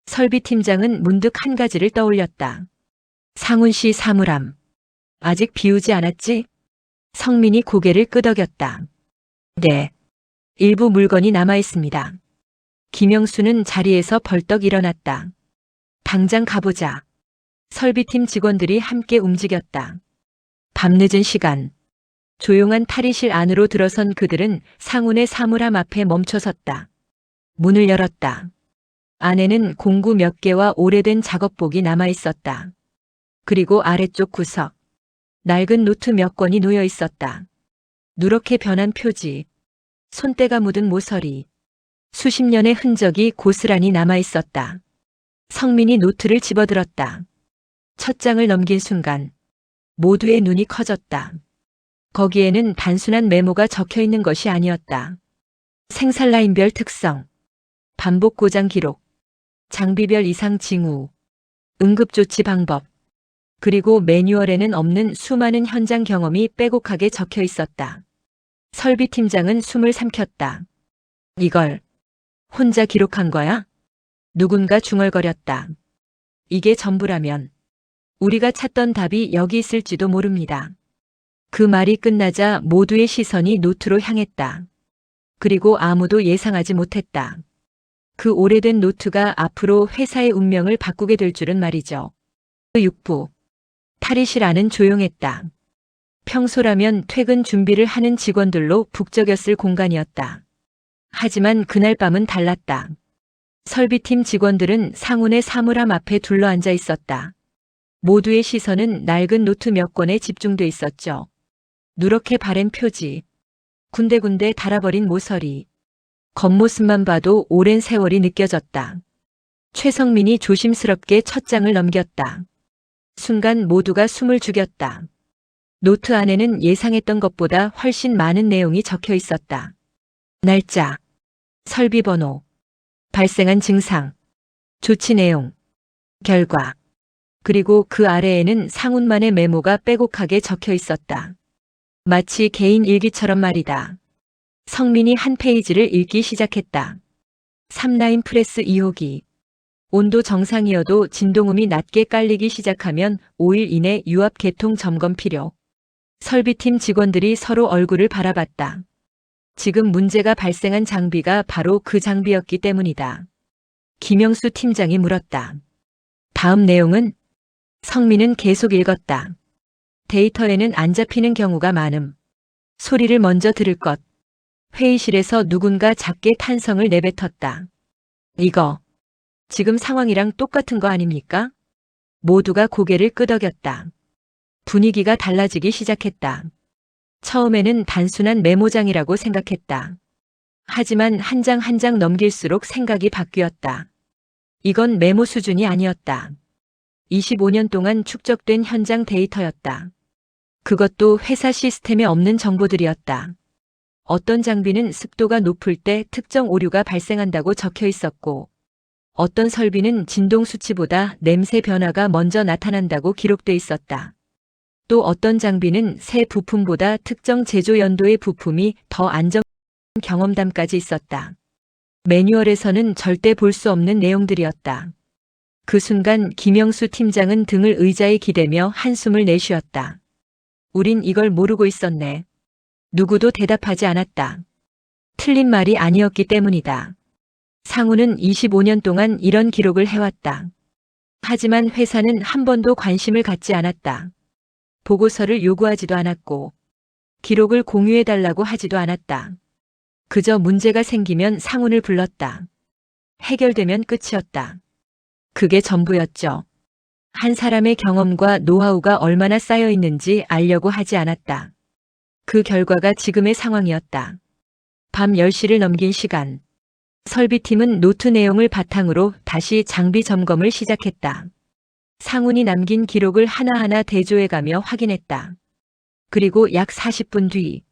설비팀장은 문득 한 가지를 떠올렸다. 상훈 씨 사물함. 아직 비우지 않았지? 성민이 고개를 끄덕였다. 네. 일부 물건이 남아 있습니다. 김영수는 자리에서 벌떡 일어났다. 당장 가보자. 설비팀 직원들이 함께 움직였다. 밤늦은 시간. 조용한 탈의실 안으로 들어선 그들은 상훈의 사물함 앞에 멈춰섰다. 문을 열었다. 안에는 공구 몇 개와 오래된 작업복이 남아 있었다. 그리고 아래쪽 구석. 낡은 노트 몇 권이 놓여 있었다. 누렇게 변한 표지. 손때가 묻은 모서리. 수십 년의 흔적이 고스란히 남아 있었다. 성민이 노트를 집어들었다. 첫 장을 넘긴 순간 모두의 눈이 커졌다. 거기에는 단순한 메모가 적혀 있는 것이 아니었다. 생산라인별 특성, 반복 고장 기록, 장비별 이상 징후, 응급조치 방법, 그리고 매뉴얼에는 없는 수많은 현장 경험이 빼곡하게 적혀 있었다. 설비팀장은 숨을 삼켰다. 이걸 혼자 기록한 거야? 누군가 중얼거렸다. 이게 전부라면 우리가 찾던 답이 여기 있을지도 모릅니다. 그 말이 끝나자 모두의 시선이 노트로 향했다. 그리고 아무도 예상하지 못했다. 그 오래된 노트가 앞으로 회사의 운명을 바꾸게 될 줄은 말이죠. 6부. 탈의실 안은 조용했다. 평소라면 퇴근 준비를 하는 직원들로 북적였을 공간이었다. 하지만 그날 밤은 달랐다. 설비팀 직원들은 상훈의 사물함 앞에 둘러앉아 있었다. 모두의 시선은 낡은 노트 몇 권에 집중돼 있었죠. 누렇게 바랜 표지, 군데군데 닳아버린 모서리, 겉모습만 봐도 오랜 세월이 느껴졌다. 최성민이 조심스럽게 첫 장을 넘겼다. 순간 모두가 숨을 죽였다. 노트 안에는 예상했던 것보다 훨씬 많은 내용이 적혀 있었다. 날짜, 설비번호, 발생한 증상, 조치 내용, 결과, 그리고 그 아래에는 상훈만의 메모가 빼곡하게 적혀 있었다. 마치 개인 일기처럼 말이다. 성민이 한 페이지를 읽기 시작했다. 3라인 프레스 2호기. 온도 정상이어도 진동음이 낮게 깔리기 시작하면 5일 이내 유압 개통 점검 필요. 설비팀 직원들이 서로 얼굴을 바라봤다. 지금 문제가 발생한 장비가 바로 그 장비였기 때문이다. 김영수 팀장이 물었다. 다음 내용은? 성민은 계속 읽었다. 데이터에는 안 잡히는 경우가 많음. 소리를 먼저 들을 것. 회의실에서 누군가 작게 탄성을 내뱉었다. 이거 지금 상황이랑 똑같은 거 아닙니까? 모두가 고개를 끄덕였다. 분위기가 달라지기 시작했다. 처음에는 단순한 메모장이라고 생각했다. 하지만 한 장 한 장 넘길수록 생각이 바뀌었다. 이건 메모 수준이 아니었다. 25년 동안 축적된 현장 데이터였다. 그것도 회사 시스템에 없는 정보들이었다. 어떤 장비는 습도가 높을 때 특정 오류가 발생한다고 적혀 있었고, 어떤 설비는 진동 수치보다 냄새 변화가 먼저 나타난다고 기록돼 있었다. 또 어떤 장비는 새 부품보다 특정 제조 연도의 부품이 더 안전 경험담까지 있었다. 매뉴얼에서는 절대 볼 수 없는 내용들이었다. 그 순간 김영수 팀장은 등을 의자에 기대며 한숨을 내쉬었다. 우린 이걸 모르고 있었네. 누구도 대답하지 않았다. 틀린 말이 아니었기 때문이다. 상우는 25년 동안 이런 기록을 해왔다. 하지만 회사는 한 번도 관심을 갖지 않았다. 보고서를 요구하지도 않았고, 기록을 공유해달라고 하지도 않았다. 그저 문제가 생기면 상훈을 불렀다. 해결되면 끝이었다. 그게 전부였죠. 한 사람의 경험과 노하우가 얼마나 쌓여 있는지 알려고 하지 않았다. 그 결과가 지금의 상황이었다. 밤 10시를 넘긴 시간. 설비팀은 노트 내용을 바탕으로 다시 장비 점검을 시작했다. 상훈이 남긴 기록을 하나하나 대조해가며 확인했다. 그리고 약 40분 뒤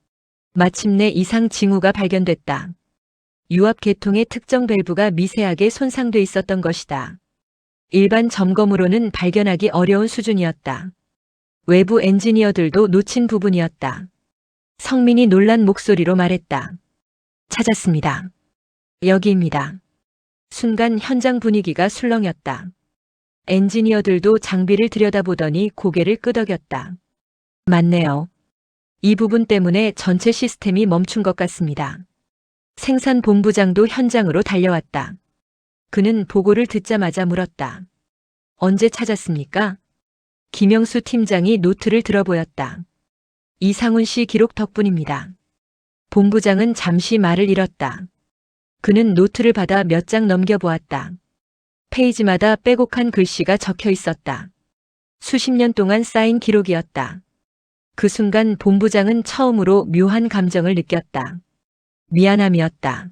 마침내 이상 징후가 발견됐다. 유압 계통의 특정 밸브가 미세하게 손상돼 있었던 것이다. 일반 점검으로는 발견하기 어려운 수준이었다. 외부 엔지니어들도 놓친 부분이었다. 성민이 놀란 목소리로 말했다. 찾았습니다. 여기입니다. 순간 현장 분위기가 술렁였다. 엔지니어들도 장비를 들여다보더니 고개를 끄덕였다. 맞네요. 이 부분 때문에 전체 시스템이 멈춘 것 같습니다. 생산본부장도 현장으로 달려왔다. 그는 보고를 듣자마자 물었다. 언제 찾았습니까? 김영수 팀장이 노트를 들어보였다. 이상훈 씨 기록 덕분입니다. 본부장은 잠시 말을 잃었다. 그는 노트를 받아 몇 장 넘겨보았다. 페이지마다 빼곡한 글씨가 적혀 있었다. 수십 년 동안 쌓인 기록이었다. 그 순간 본부장은 처음으로 묘한 감정을 느꼈다. 미안함이었다.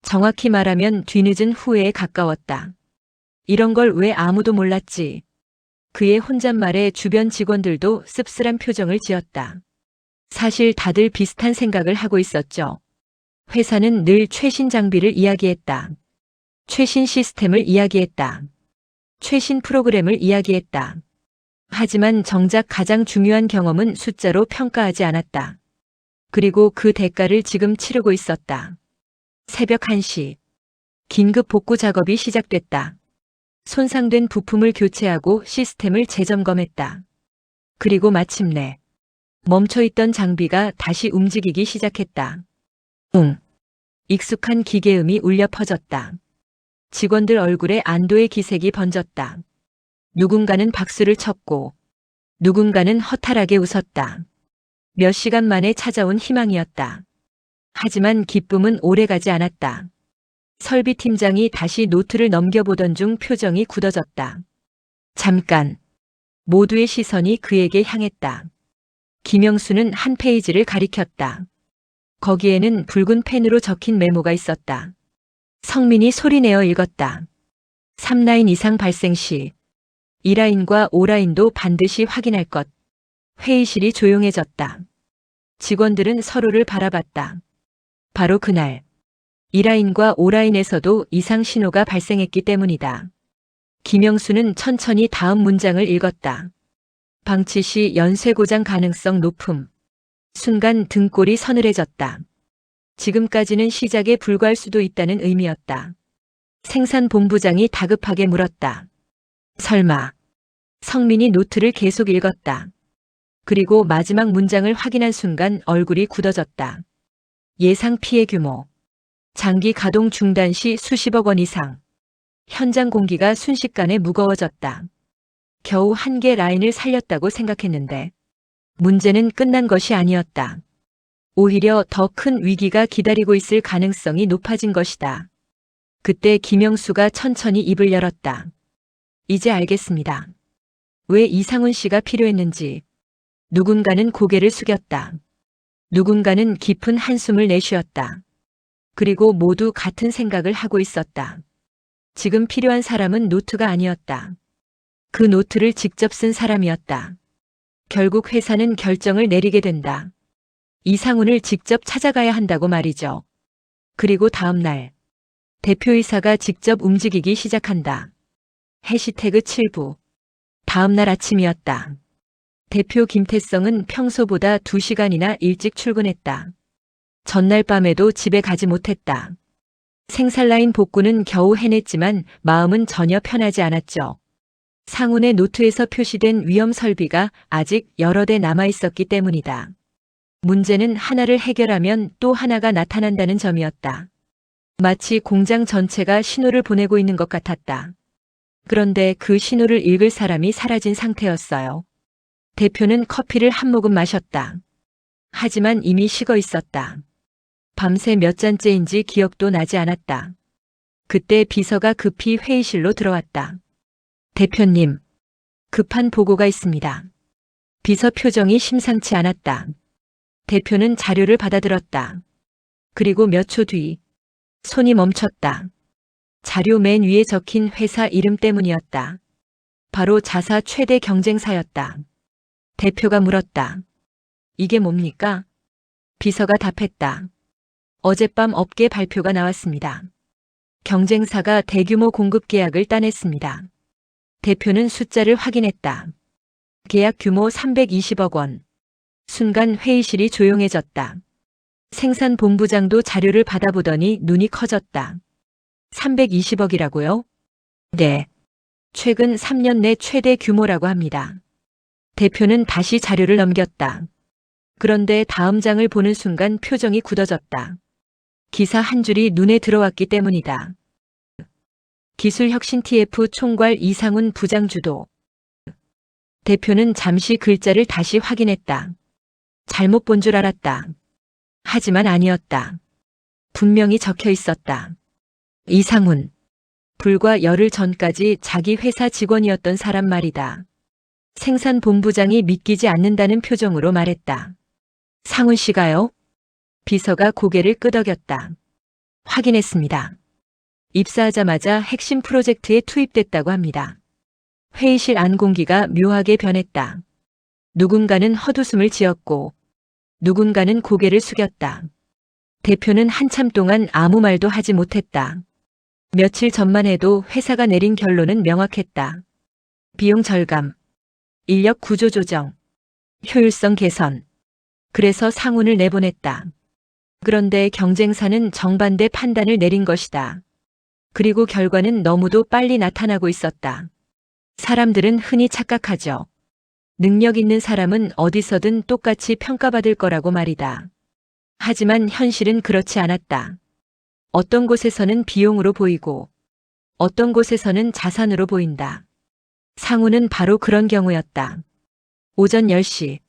정확히 말하면 뒤늦은 후회에 가까웠다. 이런 걸 왜 아무도 몰랐지? 그의 혼잣말에 주변 직원들도 씁쓸한 표정을 지었다. 사실 다들 비슷한 생각을 하고 있었죠. 회사는 늘 최신 장비를 이야기했다. 최신 시스템을 이야기했다. 최신 프로그램을 이야기했다. 하지만 정작 가장 중요한 경험은 숫자로 평가하지 않았다. 그리고 그 대가를 지금 치르고 있었다. 새벽 1시. 긴급 복구 작업이 시작됐다. 손상된 부품을 교체하고 시스템을 재점검했다. 그리고 마침내 멈춰있던 장비가 다시 움직이기 시작했다. 익숙한 기계음이 울려 퍼졌다. 직원들 얼굴에 안도의 기색이 번졌다. 누군가는 박수를 쳤고 누군가는 허탈하게 웃었다. 몇 시간 만에 찾아온 희망이었다. 하지만 기쁨은 오래가지 않았다. 설비팀장이 다시 노트를 넘겨보던 중 표정이 굳어졌다. 잠깐. 모두의 시선이 그에게 향했다. 김영수는 한 페이지를 가리켰다. 거기에는 붉은 펜으로 적힌 메모가 있었다. 성민이 소리내어 읽었다. 3라인 이상 발생 시 2라인과 5라인도 반드시 확인할 것. 회의실이 조용해졌다. 직원들은 서로를 바라봤다. 바로 그날 2라인과 5라인에서도 이상 신호가 발생했기 때문이다. 김영수는 천천히 다음 문장을 읽었다. 방치 시 연쇄 고장 가능성 높음. 순간 등골이 서늘해졌다. 지금까지는 시작에 불과할 수도 있다는 의미였다. 생산본부장이 다급하게 물었다. 설마. 성민이 노트를 계속 읽었다. 그리고 마지막 문장을 확인한 순간 얼굴이 굳어졌다. 예상 피해 규모. 장기 가동 중단 시 수십억 원 이상. 현장 공기가 순식간에 무거워졌다. 겨우 한 개 라인을 살렸다고 생각했는데 문제는 끝난 것이 아니었다. 오히려 더 큰 위기가 기다리고 있을 가능성이 높아진 것이다. 그때 김영수가 천천히 입을 열었다. 이제 알겠습니다. 왜 이상훈 씨가 필요했는지. 누군가는 고개를 숙였다. 누군가는 깊은 한숨을 내쉬었다. 그리고 모두 같은 생각을 하고 있었다. 지금 필요한 사람은 노트가 아니었다. 그 노트를 직접 쓴 사람이었다. 결국 회사는 결정을 내리게 된다. 이상훈을 직접 찾아가야 한다고 말이죠. 그리고 다음 날 대표이사가 직접 움직이기 시작한다. 해시태그 7부. 다음 날 아침이었다. 대표 김태성은 평소보다 2시간이나 일찍 출근했다. 전날 밤에도 집에 가지 못했다. 생산라인 복구는 겨우 해냈지만 마음은 전혀 편하지 않았죠. 상훈의 노트에서 표시된 위험 설비가 아직 여러 대 남아 있었기 때문이다. 문제는 하나를 해결하면 또 하나가 나타난다는 점이었다. 마치 공장 전체가 신호를 보내고 있는 것 같았다. 그런데 그 신호를 읽을 사람이 사라진 상태였어요. 대표는 커피를 한 모금 마셨다. 하지만 이미 식어 있었다. 밤새 몇 잔째인지 기억도 나지 않았다. 그때 비서가 급히 회의실로 들어왔다. 대표님, 급한 보고가 있습니다. 비서 표정이 심상치 않았다. 대표는 자료를 받아들었다. 그리고 몇 초 뒤 손이 멈췄다. 자료 맨 위에 적힌 회사 이름 때문이었다. 바로 자사 최대 경쟁사였다. 대표가 물었다. 이게 뭡니까? 비서가 답했다. 어젯밤 업계 발표가 나왔습니다. 경쟁사가 대규모 공급 계약을 따냈습니다. 대표는 숫자를 확인했다. 계약 규모 320억 원. 순간 회의실이 조용해졌다. 생산본부장도 자료를 받아보더니 눈이 커졌다. 320억이라고요? 네. 최근 3년 내 최대 규모라고 합니다. 대표는 다시 자료를 넘겼다. 그런데 다음 장을 보는 순간 표정이 굳어졌다. 기사 한 줄이 눈에 들어왔기 때문이다. 기술혁신 TF 총괄 이상훈 부장 주도. 대표는 잠시 글자를 다시 확인했다. 잘못 본 줄 알았다. 하지만 아니었다. 분명히 적혀 있었다. 이상훈. 불과 열흘 전까지 자기 회사 직원이었던 사람 말이다. 생산본부장이 믿기지 않는다는 표정으로 말했다. 상훈 씨가요? 비서가 고개를 끄덕였다. 확인했습니다. 입사하자마자 핵심 프로젝트에 투입됐다고 합니다. 회의실 안 공기가 묘하게 변했다. 누군가는 헛웃음을 지었고 누군가는 고개를 숙였다. 대표는 한참 동안 아무 말도 하지 못했다. 며칠 전만 해도 회사가 내린 결론은 명확했다. 비용 절감, 인력 구조 조정, 효율성 개선. 그래서 상훈을 내보냈다. 그런데 경쟁사는 정반대 판단을 내린 것이다. 그리고 결과는 너무도 빨리 나타나고 있었다. 사람들은 흔히 착각하죠. 능력 있는 사람은 어디서든 똑같이 평가받을 거라고 말이다. 하지만 현실은 그렇지 않았다. 어떤 곳에서는 비용으로 보이고 어떤 곳에서는 자산으로 보인다. 상훈은 바로 그런 경우였다. 오전 10시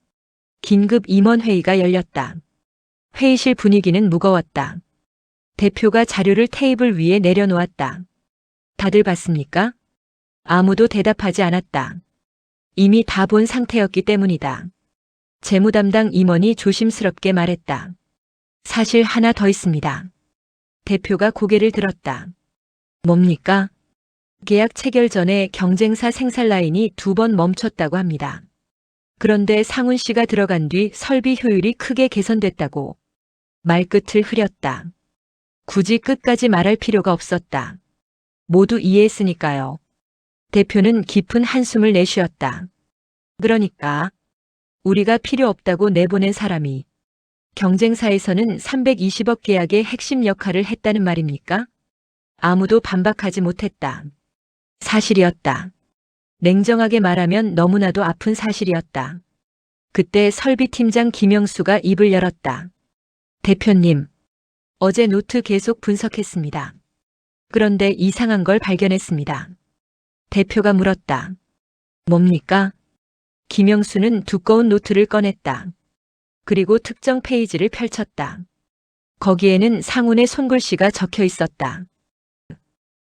긴급 임원회의가 열렸다. 회의실 분위기는 무거웠다. 대표가 자료를 테이블 위에 내려놓았다. 다들 봤습니까? 아무도 대답하지 않았다. 이미 다 본 상태였기 때문이다. 재무담당 임원이 조심스럽게 말했다. 사실 하나 더 있습니다. 대표가 고개를 들었다. 뭡니까? 계약 체결 전에 경쟁사 생산 라인이 2번 멈췄다고 합니다. 그런데 상훈 씨가 들어간 뒤 설비 효율이 크게 개선됐다고. 말끝을 흐렸다. 굳이 끝까지 말할 필요가 없었다. 모두 이해했으니까요. 대표는 깊은 한숨을 내쉬었다. 그러니까 우리가 필요 없다고 내보낸 사람이 경쟁사에서는 320억 계약의 핵심 역할을 했다는 말입니까? 아무도 반박하지 못했다. 사실이었다. 냉정하게 말하면 너무나도 아픈 사실이었다. 그때 설비팀장 김영수가 입을 열었다. 대표님, 어제 노트 계속 분석했습니다. 그런데 이상한 걸 발견했습니다. 대표가 물었다. 뭡니까? 김영수는 두꺼운 노트를 꺼냈다. 그리고 특정 페이지를 펼쳤다. 거기에는 상훈의 손글씨가 적혀 있었다.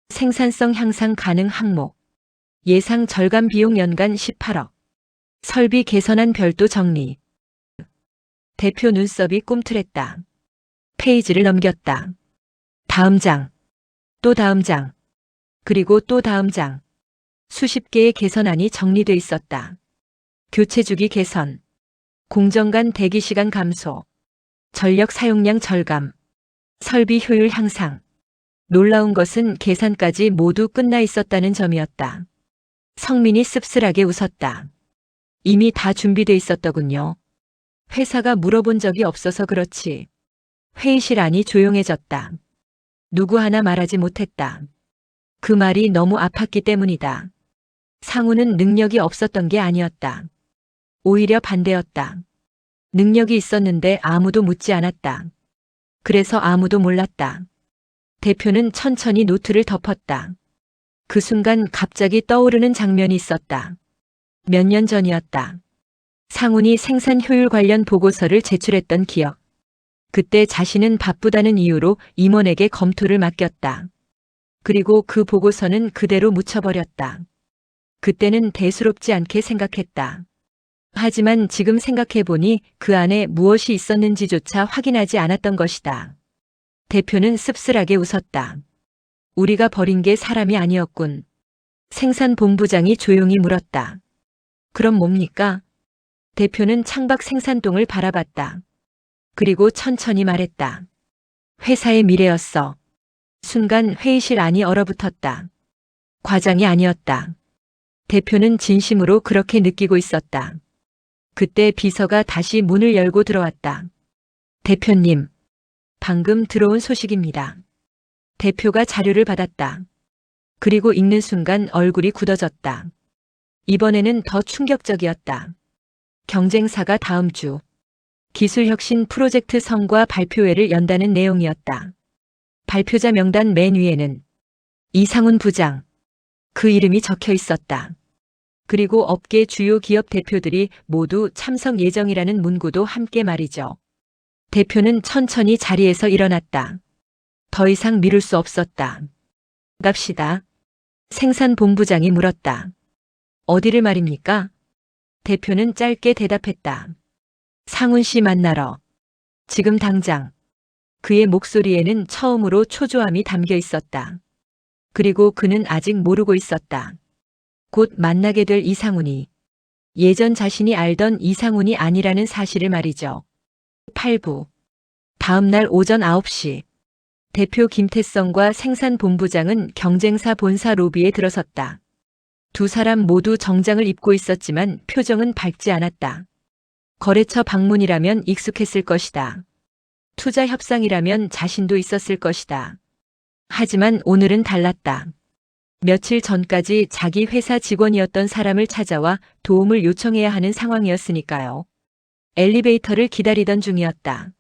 생산성 향상 가능 항목. 예상 절감 비용 연간 18억. 설비 개선안 별도 정리. 대표 눈썹이 꿈틀했다. 페이지를 넘겼다. 다음 장. 또 다음 장. 그리고 또 다음 장. 수십 개의 개선안이 정리돼 있었다. 교체 주기 개선. 공정 간 대기 시간 감소. 전력 사용량 절감. 설비 효율 향상. 놀라운 것은 계산까지 모두 끝나 있었다는 점이었다. 성민이 씁쓸하게 웃었다. 이미 다 준비돼 있었더군요. 회사가 물어본 적이 없어서 그렇지. 회의실 안이 조용해졌다. 누구 하나 말하지 못했다. 그 말이 너무 아팠기 때문이다. 상훈은 능력이 없었던 게 아니었다. 오히려 반대였다. 능력이 있었는데 아무도 묻지 않았다. 그래서 아무도 몰랐다. 대표는 천천히 노트를 덮었다. 그 순간 갑자기 떠오르는 장면이 있었다. 몇 년 전이었다. 상훈이 생산 효율 관련 보고서를 제출했던 기억. 그때 자신은 바쁘다는 이유로 임원에게 검토를 맡겼다. 그리고 그 보고서는 그대로 묻혀버렸다. 그때는 대수롭지 않게 생각했다. 하지만 지금 생각해보니 그 안에 무엇이 있었는지조차 확인하지 않았던 것이다. 대표는 씁쓸하게 웃었다. 우리가 버린 게 사람이 아니었군. 생산본부장이 조용히 물었다. 그럼 뭡니까? 대표는 창밖 생산동을 바라봤다. 그리고 천천히 말했다. 회사의 미래였어. 순간 회의실 안이 얼어붙었다. 과장이 아니었다. 대표는 진심으로 그렇게 느끼고 있었다. 그때 비서가 다시 문을 열고 들어왔다. 대표님, 방금 들어온 소식입니다. 대표가 자료를 받았다. 그리고 읽는 순간 얼굴이 굳어졌다. 이번에는 더 충격적이었다. 경쟁사가 다음 주 기술혁신 프로젝트 성과 발표회를 연다는 내용이었다. 발표자 명단 맨 위에는 이상훈 부장, 그 이름이 적혀 있었다. 그리고 업계 주요 기업 대표들이 모두 참석 예정이라는 문구도 함께 말이죠. 대표는 천천히 자리에서 일어났다. 더 이상 미룰 수 없었다. 갑시다. 생산본부장이 물었다. 어디를 말입니까? 대표는 짧게 대답했다. 상훈 씨 만나러. 지금 당장. 그의 목소리에는 처음으로 초조함이 담겨 있었다. 그리고 그는 아직 모르고 있었다. 곧 만나게 될 이상훈이 예전 자신이 알던 이상훈이 아니라는 사실을 말이죠. 8부. 다음 날 오전 9시. 대표 김태성과 생산본부장은 경쟁사 본사 로비에 들어섰다. 두 사람 모두 정장을 입고 있었지만 표정은 밝지 않았다. 거래처 방문이라면 익숙했을 것이다. 투자 협상이라면 자신도 있었을 것이다. 하지만 오늘은 달랐다. 며칠 전까지 자기 회사 직원이었던 사람을 찾아와 도움을 요청해야 하는 상황이었으니까요. 엘리베이터를 기다리던 중이었다.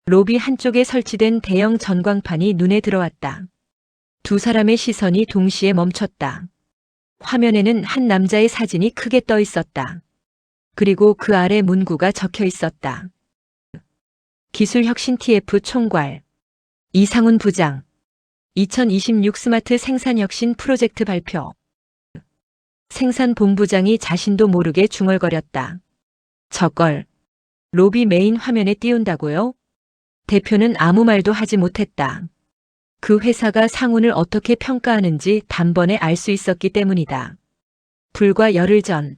로비 한쪽에 설치된 대형 전광판이 눈에 들어왔다. 두 사람의 시선이 동시에 멈췄다. 화면에는 한 남자의 사진이 크게 떠 있었다. 그리고 그 아래 문구가 적혀 있었다. 기술혁신 TF 총괄 이상훈 부장 2026 스마트 생산혁신 프로젝트 발표. 생산본부장이 자신도 모르게 중얼거렸다. 저걸 로비 메인 화면에 띄운다고요? 대표는 아무 말도 하지 못했다. 그 회사가 상훈을 어떻게 평가하는지 단번에 알 수 있었기 때문이다. 불과 열흘 전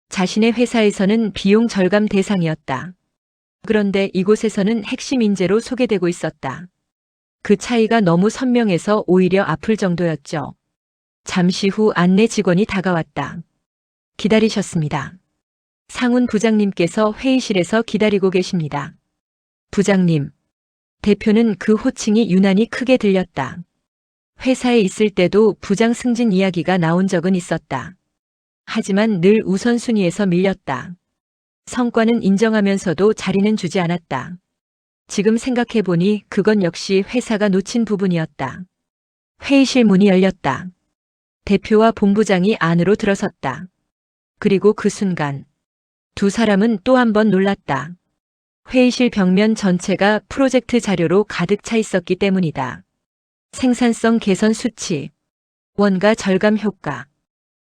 자신의 회사에서는 비용 절감 대상이었다. 그런데 이곳에서는 핵심 인재로 소개되고 있었다. 그 차이가 너무 선명해서 오히려 아플 정도였죠. 잠시 후 안내 직원이 다가왔다. 기다리셨습니다. 상훈 부장님께서 회의실에서 기다리고 계십니다. 부장님. 대표는 그 호칭이 유난히 크게 들렸다. 회사에 있을 때도 부장 승진 이야기가 나온 적은 있었다. 하지만 늘 우선순위에서 밀렸다. 성과는 인정하면서도 자리는 주지 않았다. 지금 생각해보니 그건 역시 회사가 놓친 부분이었다. 회의실 문이 열렸다. 대표와 본부장이 안으로 들어섰다. 그리고 그 순간 두 사람은 또 한 번 놀랐다. 회의실 벽면 전체가 프로젝트 자료로 가득 차 있었기 때문이다. 생산성 개선 수치, 원가 절감 효과,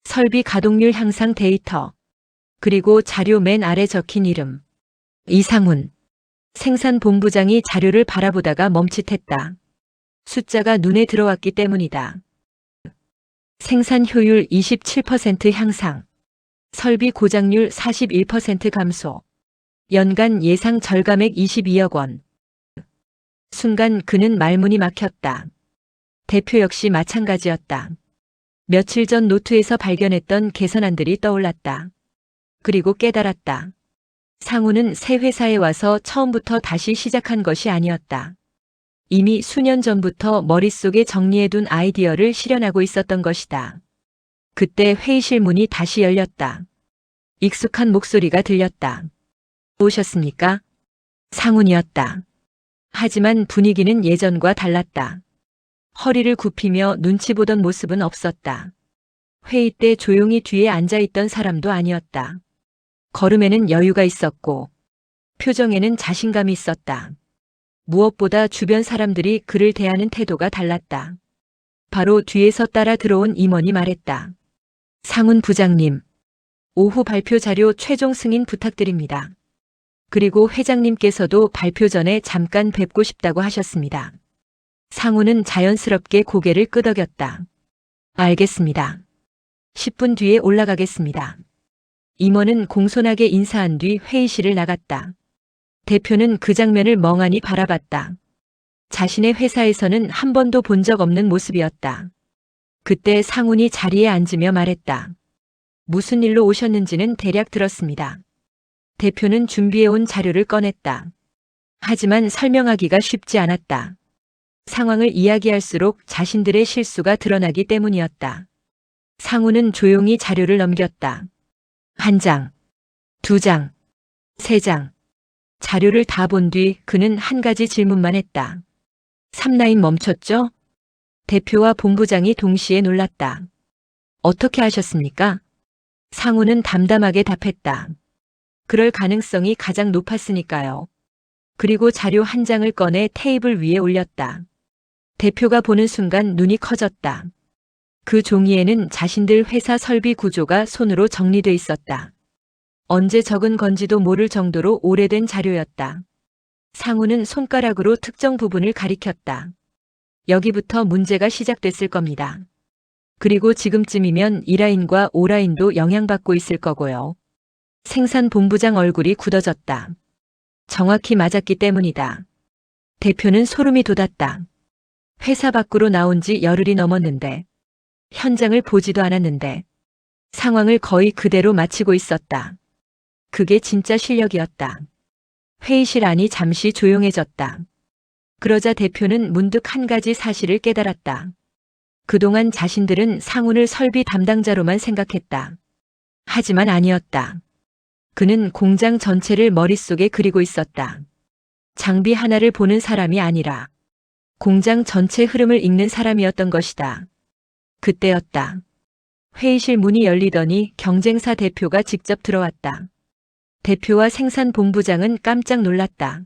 설비 가동률 향상 데이터, 그리고 자료 맨 아래 적힌 이름. 이상훈. 생산본부장이 자료를 바라보다가 멈칫했다. 숫자가 눈에 들어왔기 때문이다. 생산 효율 27% 향상, 설비 고장률 41% 감소, 연간 예상 절감액 22억 원. 순간 그는 말문이 막혔다. 대표 역시 마찬가지였다. 며칠 전 노트에서 발견했던 개선안들이 떠올랐다. 그리고 깨달았다. 상훈은 새 회사에 와서 처음부터 다시 시작한 것이 아니었다. 이미 수년 전부터 머릿속에 정리해둔 아이디어를 실현하고 있었던 것이다. 그때 회의실 문이 다시 열렸다. 익숙한 목소리가 들렸다. 오셨습니까? 상훈이었다. 하지만 분위기는 예전과 달랐다. 허리를 굽히며 눈치 보던 모습은 없었다. 회의 때 조용히 뒤에 앉아있던 사람도 아니었다. 걸음에는 여유가 있었고 표정에는 자신감이 있었다. 무엇보다 주변 사람들이 그를 대하는 태도가 달랐다. 바로 뒤에서 따라 들어온 임원이 말했다. 상훈 부장님, 오후 발표 자료 최종 승인 부탁드립니다. 그리고 회장님께서도 발표 전에 잠깐 뵙고 싶다고 하셨습니다. 상훈은 자연스럽게 고개를 끄덕였다. 알겠습니다. 10분 뒤에 올라가겠습니다. 임원은 공손하게 인사한 뒤 회의실을 나갔다. 대표는 그 장면을 멍하니 바라봤다. 자신의 회사에서는 한 번도 본 적 없는 모습이었다. 그때 상훈이 자리에 앉으며 말했다. 무슨 일로 오셨는지는 대략 들었습니다. 대표는 준비해온 자료를 꺼냈다. 하지만 설명하기가 쉽지 않았다. 상황을 이야기할수록 자신들의 실수가 드러나기 때문이었다. 상훈은 조용히 자료를 넘겼다. 1장, 2장, 3장. 자료를 다 본 뒤 그는 한 가지 질문만 했다. 3라인 멈췄죠? 대표와 본부장이 동시에 놀랐다. 어떻게 하셨습니까? 상훈은 담담하게 답했다. 그럴 가능성이 가장 높았으니까요. 그리고 자료 한 장을 꺼내 테이블 위에 올렸다. 대표가 보는 순간 눈이 커졌다. 그 종이에는 자신들 회사 설비 구조가 손으로 정리돼 있었다. 언제 적은 건지도 모를 정도로 오래된 자료였다. 상훈은 손가락으로 특정 부분을 가리켰다. 여기부터 문제가 시작됐을 겁니다. 그리고 지금쯤이면 2라인과 5라인도 영향받고 있을 거고요. 생산본부장 얼굴이 굳어졌다. 정확히 맞았기 때문이다. 대표는 소름이 돋았다. 회사 밖으로 나온 지 열흘이 넘었는데, 현장을 보지도 않았는데, 상황을 거의 그대로 마치고 있었다. 그게 진짜 실력이었다. 회의실 안이 잠시 조용해졌다. 그러자 대표는 문득 한 가지 사실을 깨달았다. 그동안 자신들은 상훈을 설비 담당자로만 생각했다. 하지만 아니었다. 그는 공장 전체를 머릿속에 그리고 있었다. 장비 하나를 보는 사람이 아니라 공장 전체 흐름을 읽는 사람이었던 것이다. 그때였다. 회의실 문이 열리더니 경쟁사 대표가 직접 들어왔다. 대표와 생산본부장은 깜짝 놀랐다.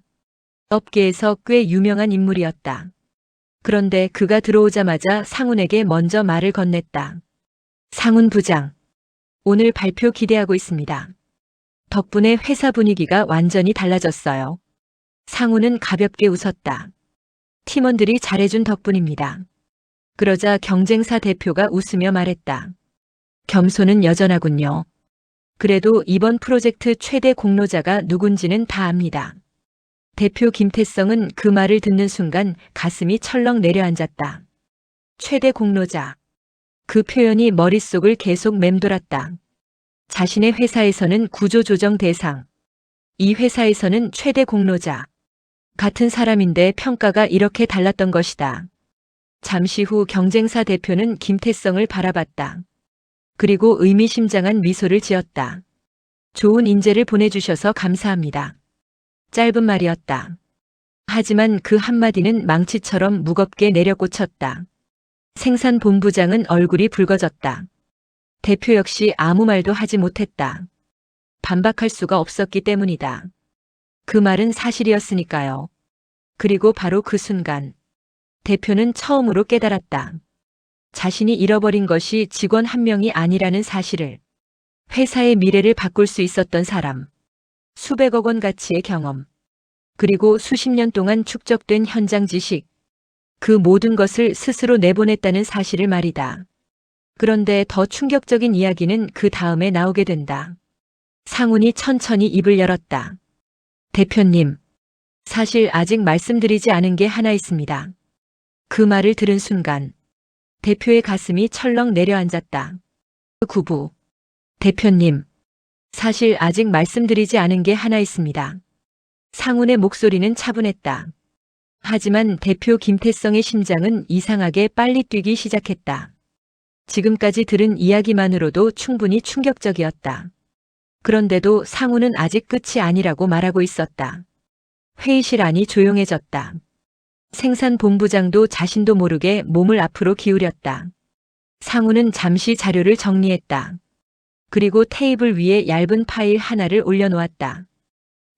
업계에서 꽤 유명한 인물이었다. 그런데 그가 들어오자마자 상훈에게 먼저 말을 건넸다. 상훈 부장, 오늘 발표 기대하고 있습니다. 덕분에 회사 분위기가 완전히 달라졌어요. 상훈은 가볍게 웃었다. 팀원들이 잘해준 덕분입니다. 그러자 경쟁사 대표가 웃으며 말했다. 겸손은 여전하군요. 그래도 이번 프로젝트 최대 공로자가 누군지는 다 압니다. 대표 김태성은 그 말을 듣는 순간 가슴이 철렁 내려앉았다. 최대 공로자. 그 표현이 머릿속을 계속 맴돌았다. 자신의 회사에서는 구조조정 대상. 이 회사에서는 최대 공로자. 같은 사람인데 평가가 이렇게 달랐던 것이다. 잠시 후 경쟁사 대표는 김태성을 바라봤다. 그리고 의미심장한 미소를 지었다. 좋은 인재를 보내주셔서 감사합니다. 짧은 말이었다. 하지만 그 한마디는 망치처럼 무겁게 내려꽂혔다. 생산본부장은 얼굴이 붉어졌다. 대표 역시 아무 말도 하지 못했다. 반박할 수가 없었기 때문이다. 그 말은 사실이었으니까요. 그리고 바로 그 순간 대표는 처음으로 깨달았다. 자신이 잃어버린 것이 직원 한 명이 아니라는 사실을. 회사의 미래를 바꿀 수 있었던 사람. 수백억 원 가치의 경험. 그리고 수십 년 동안 축적된 현장 지식. 그 모든 것을 스스로 내보냈다는 사실을 말이다. 그런데 더 충격적인 이야기는 그 다음에 나오게 된다. 상훈이 천천히 입을 열었다. 대표님, 사실 아직 말씀드리지 않은 게 하나 있습니다. 그 말을 들은 순간 대표의 가슴이 철렁 내려앉았다. 구부. 대표님, 사실 아직 말씀드리지 않은 게 하나 있습니다. 상훈의 목소리는 차분했다. 하지만 대표 김태성의 심장은 이상하게 빨리 뛰기 시작했다. 지금까지 들은 이야기만으로도 충분히 충격적이었다. 그런데도 상훈은 아직 끝이 아니라고 말하고 있었다. 회의실 안이 조용해졌다. 생산본부장도 자신도 모르게 몸을 앞으로 기울였다. 상훈은 잠시 자료를 정리했다. 그리고 테이블 위에 얇은 파일 하나를 올려놓았다.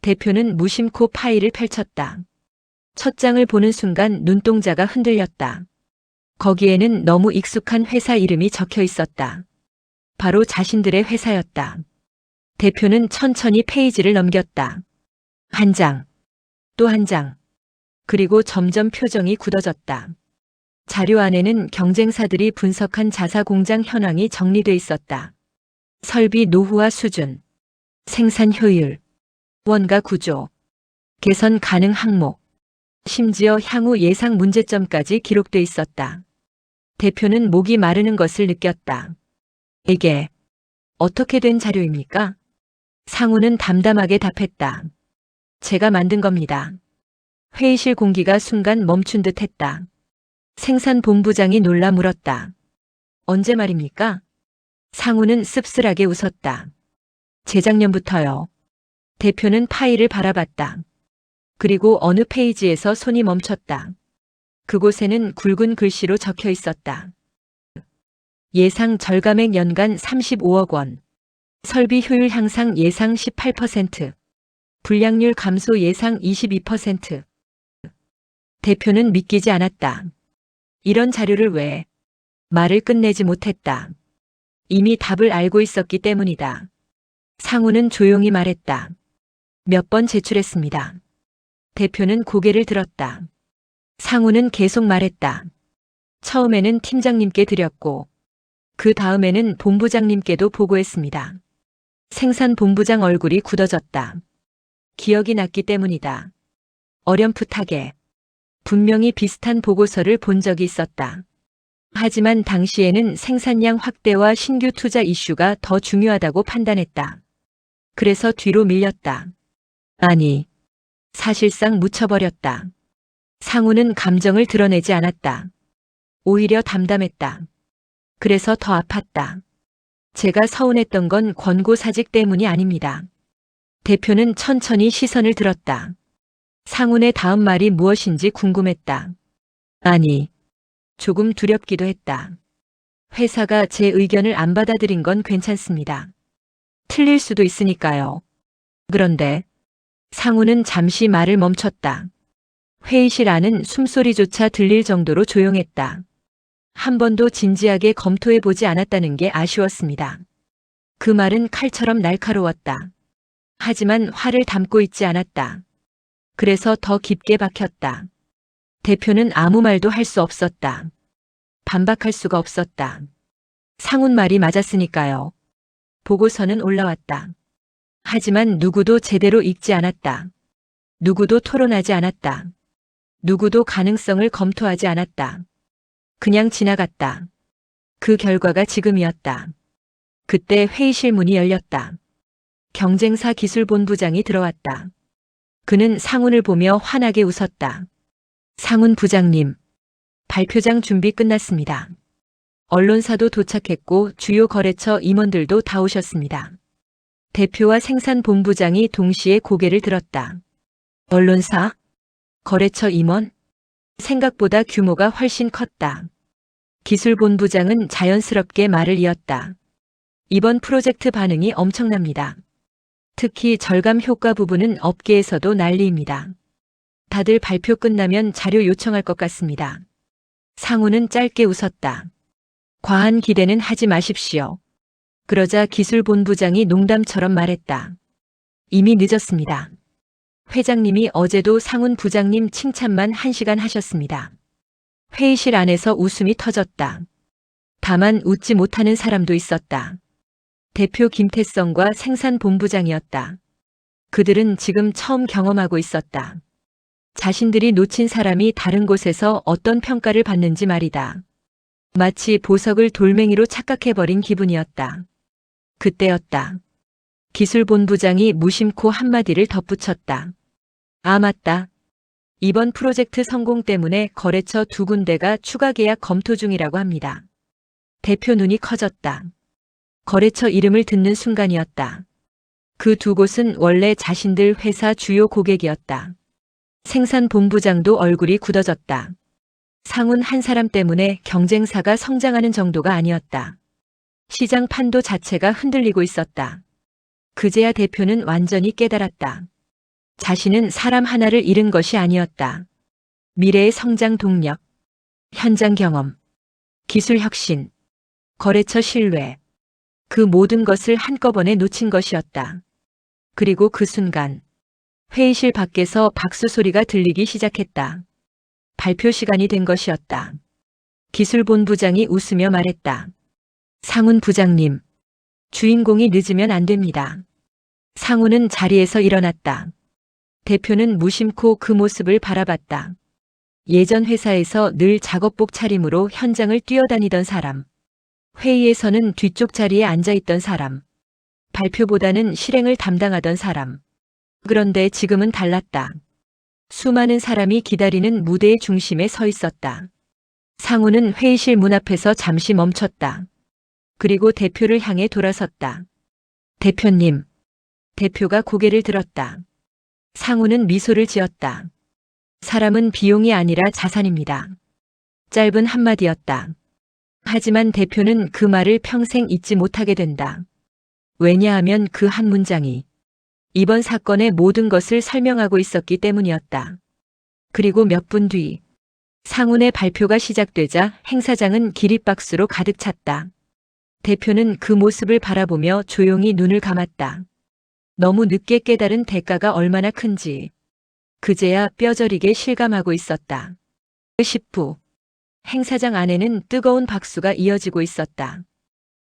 대표는 무심코 파일을 펼쳤다. 첫 장을 보는 순간 눈동자가 흔들렸다. 거기에는 너무 익숙한 회사 이름이 적혀 있었다. 바로 자신들의 회사였다. 대표는 천천히 페이지를 넘겼다. 한 장, 또 한 장. 그리고 점점 표정이 굳어졌다. 자료 안에는 경쟁사들이 분석한 자사 공장 현황이 정리돼 있었다. 설비 노후화 수준, 생산 효율, 원가 구조, 개선 가능 항목, 심지어 향후 예상 문제점까지 기록돼 있었다. 대표는 목이 마르는 것을 느꼈다. 이게 어떻게 된 자료입니까? 상우는 담담하게 답했다. 제가 만든 겁니다. 회의실 공기가 순간 멈춘 듯 했다. 생산본부장이 놀라 물었다. 언제 말입니까? 상우는 씁쓸하게 웃었다. 재작년부터요. 대표는 파일을 바라봤다. 그리고 어느 페이지에서 손이 멈췄다. 그곳에는 굵은 글씨로 적혀 있었다. 예상 절감액 연간 35억 원. 설비 효율 향상 예상 18%. 불량률 감소 예상 22%. 대표는 믿기지 않았다. 이런 자료를 왜? 말을 끝내지 못했다. 이미 답을 알고 있었기 때문이다. 상우는 조용히 말했다. 몇 번 제출했습니다. 대표는 고개를 들었다. 상우는 계속 말했다. 처음에는 팀장님께 드렸고, 그 다음에는 본부장님께도 보고했습니다. 생산본부장 얼굴이 굳어졌다. 기억이 났기 때문이다. 어렴풋하게. 분명히 비슷한 보고서를 본 적이 있었다. 하지만 당시에는 생산량 확대와 신규 투자 이슈가 더 중요하다고 판단했다. 그래서 뒤로 밀렸다. 아니, 사실상 묻혀버렸다. 상우는 감정을 드러내지 않았다. 오히려 담담했다. 그래서 더 아팠다. 제가 서운했던 건 권고사직 때문이 아닙니다. 대표는 천천히 시선을 들었다. 상훈의 다음 말이 무엇인지 궁금했다. 아니, 조금 두렵기도 했다. 회사가 제 의견을 안 받아들인 건 괜찮습니다. 틀릴 수도 있으니까요. 그런데 상훈은 잠시 말을 멈췄다. 회의실 안은 숨소리조차 들릴 정도로 조용했다. 한 번도 진지하게 검토해보지 않았다는 게 아쉬웠습니다. 그 말은 칼처럼 날카로웠다. 하지만 화를 담고 있지 않았다. 그래서 더 깊게 박혔다. 대표는 아무 말도 할 수 없었다. 반박할 수가 없었다. 상훈 말이 맞았으니까요. 보고서는 올라왔다. 하지만 누구도 제대로 읽지 않았다. 누구도 토론하지 않았다. 누구도 가능성을 검토하지 않았다. 그냥 지나갔다. 그 결과가 지금이었다. 그때 회의실 문이 열렸다. 경쟁사 기술본부장이 들어왔다. 그는 상훈을 보며 환하게 웃었다. 상훈 부장님, 발표장 준비 끝났습니다. 언론사도 도착했고 주요 거래처 임원들도 다 오셨습니다. 대표와 생산본부장이 동시에 고개를 들었다. 언론사? 거래처 임원? 생각보다 규모가 훨씬 컸다. 기술본부장은 자연스럽게 말을 이었다. 이번 프로젝트 반응이 엄청납니다. 특히 절감 효과 부분은 업계에서도 난리입니다. 다들 발표 끝나면 자료 요청할 것 같습니다. 상우는 짧게 웃었다. 과한 기대는 하지 마십시오. 그러자 기술본부장이 농담처럼 말했다. 이미 늦었습니다. 회장님이 어제도 상훈 부장님 칭찬만 1시간 하셨습니다. 회의실 안에서 웃음이 터졌다. 다만 웃지 못하는 사람도 있었다. 대표 김태성과 생산본부장이었다. 그들은 지금 처음 경험하고 있었다. 자신들이 놓친 사람이 다른 곳에서 어떤 평가를 받는지 말이다. 마치 보석을 돌멩이로 착각해버린 기분이었다. 그때였다. 기술본부장이 무심코 한마디를 덧붙였다. 아, 맞다. 이번 프로젝트 성공 때문에 거래처 2군데가 추가 계약 검토 중이라고 합니다. 대표 눈이 커졌다. 거래처 이름을 듣는 순간이었다. 그 2곳은 원래 자신들 회사 주요 고객이었다. 생산본부장도 얼굴이 굳어졌다. 상훈 한 사람 때문에 경쟁사가 성장하는 정도가 아니었다. 시장 판도 자체가 흔들리고 있었다. 그제야 대표는 완전히 깨달았다. 자신은 사람 하나를 잃은 것이 아니었다. 미래의 성장 동력, 현장 경험, 기술 혁신, 거래처 신뢰, 그 모든 것을 한꺼번에 놓친 것이었다. 그리고 그 순간 회의실 밖에서 박수 소리가 들리기 시작했다. 발표 시간이 된 것이었다. 기술본부장이 웃으며 말했다. 상훈 부장님, 주인공이 늦으면 안 됩니다. 상우는 자리에서 일어났다. 대표는 무심코 그 모습을 바라봤다. 예전 회사에서 늘 작업복 차림으로 현장을 뛰어다니던 사람. 회의에서는 뒤쪽 자리에 앉아있던 사람. 발표보다는 실행을 담당하던 사람. 그런데 지금은 달랐다. 수많은 사람이 기다리는 무대의 중심에 서 있었다. 상우는 회의실 문 앞에서 잠시 멈췄다. 그리고 대표를 향해 돌아섰다. 대표님. 대표가 고개를 들었다. 상우는 미소를 지었다. 사람은 비용이 아니라 자산입니다. 짧은 한마디였다. 하지만 대표는 그 말을 평생 잊지 못하게 된다. 왜냐하면 그 한 문장이 이번 사건의 모든 것을 설명하고 있었기 때문이었다. 그리고 몇 분 뒤 상훈의 발표가 시작되자 행사장은 기립박수로 가득 찼다. 대표는 그 모습을 바라보며 조용히 눈을 감았다. 너무 늦게 깨달은 대가가 얼마나 큰지 그제야 뼈저리게 실감하고 있었다. 10분 행사장 안에는 뜨거운 박수가 이어지고 있었다.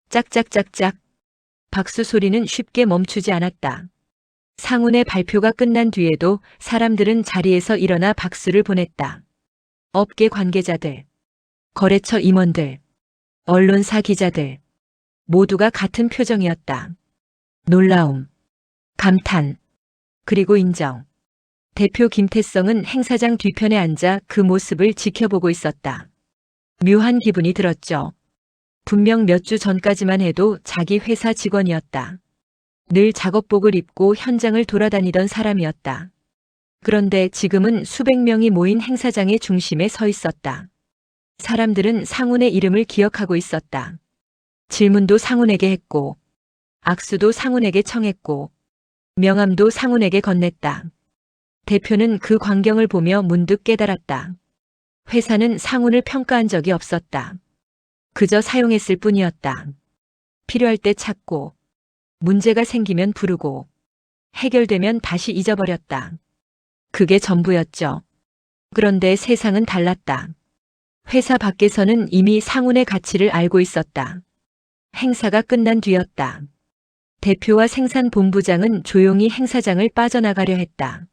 짝짝짝짝 박수 소리는 쉽게 멈추지 않았다. 상훈의 발표가 끝난 뒤에도 사람들은 자리에서 일어나 박수를 보냈다. 업계 관계자들, 거래처 임원들, 언론사 기자들 모두가 같은 표정이었다. 놀라움, 감탄, 그리고 인정. 대표 김태성은 행사장 뒤편에 앉아 그 모습을 지켜보고 있었다. 묘한 기분이 들었죠. 분명 몇 주 전까지만 해도 자기 회사 직원이었다. 늘 작업복을 입고 현장을 돌아다니던 사람이었다. 그런데 지금은 수백 명이 모인 행사장의 중심에 서 있었다. 사람들은 상훈의 이름을 기억하고 있었다. 질문도 상훈에게 했고, 악수도 상훈에게 청했고, 명함도 상훈에게 건넸다. 대표는 그 광경을 보며 문득 깨달았다. 회사는 상훈을 평가한 적이 없었다. 그저 사용했을 뿐이었다. 필요할 때 찾고, 문제가 생기면 부르고, 해결되면 다시 잊어버렸다. 그게 전부였죠. 그런데 세상은 달랐다. 회사 밖에서는 이미 상훈의 가치를 알고 있었다. 행사가 끝난 뒤였다. 대표와 생산본부장은 조용히 행사장을 빠져나가려 했다.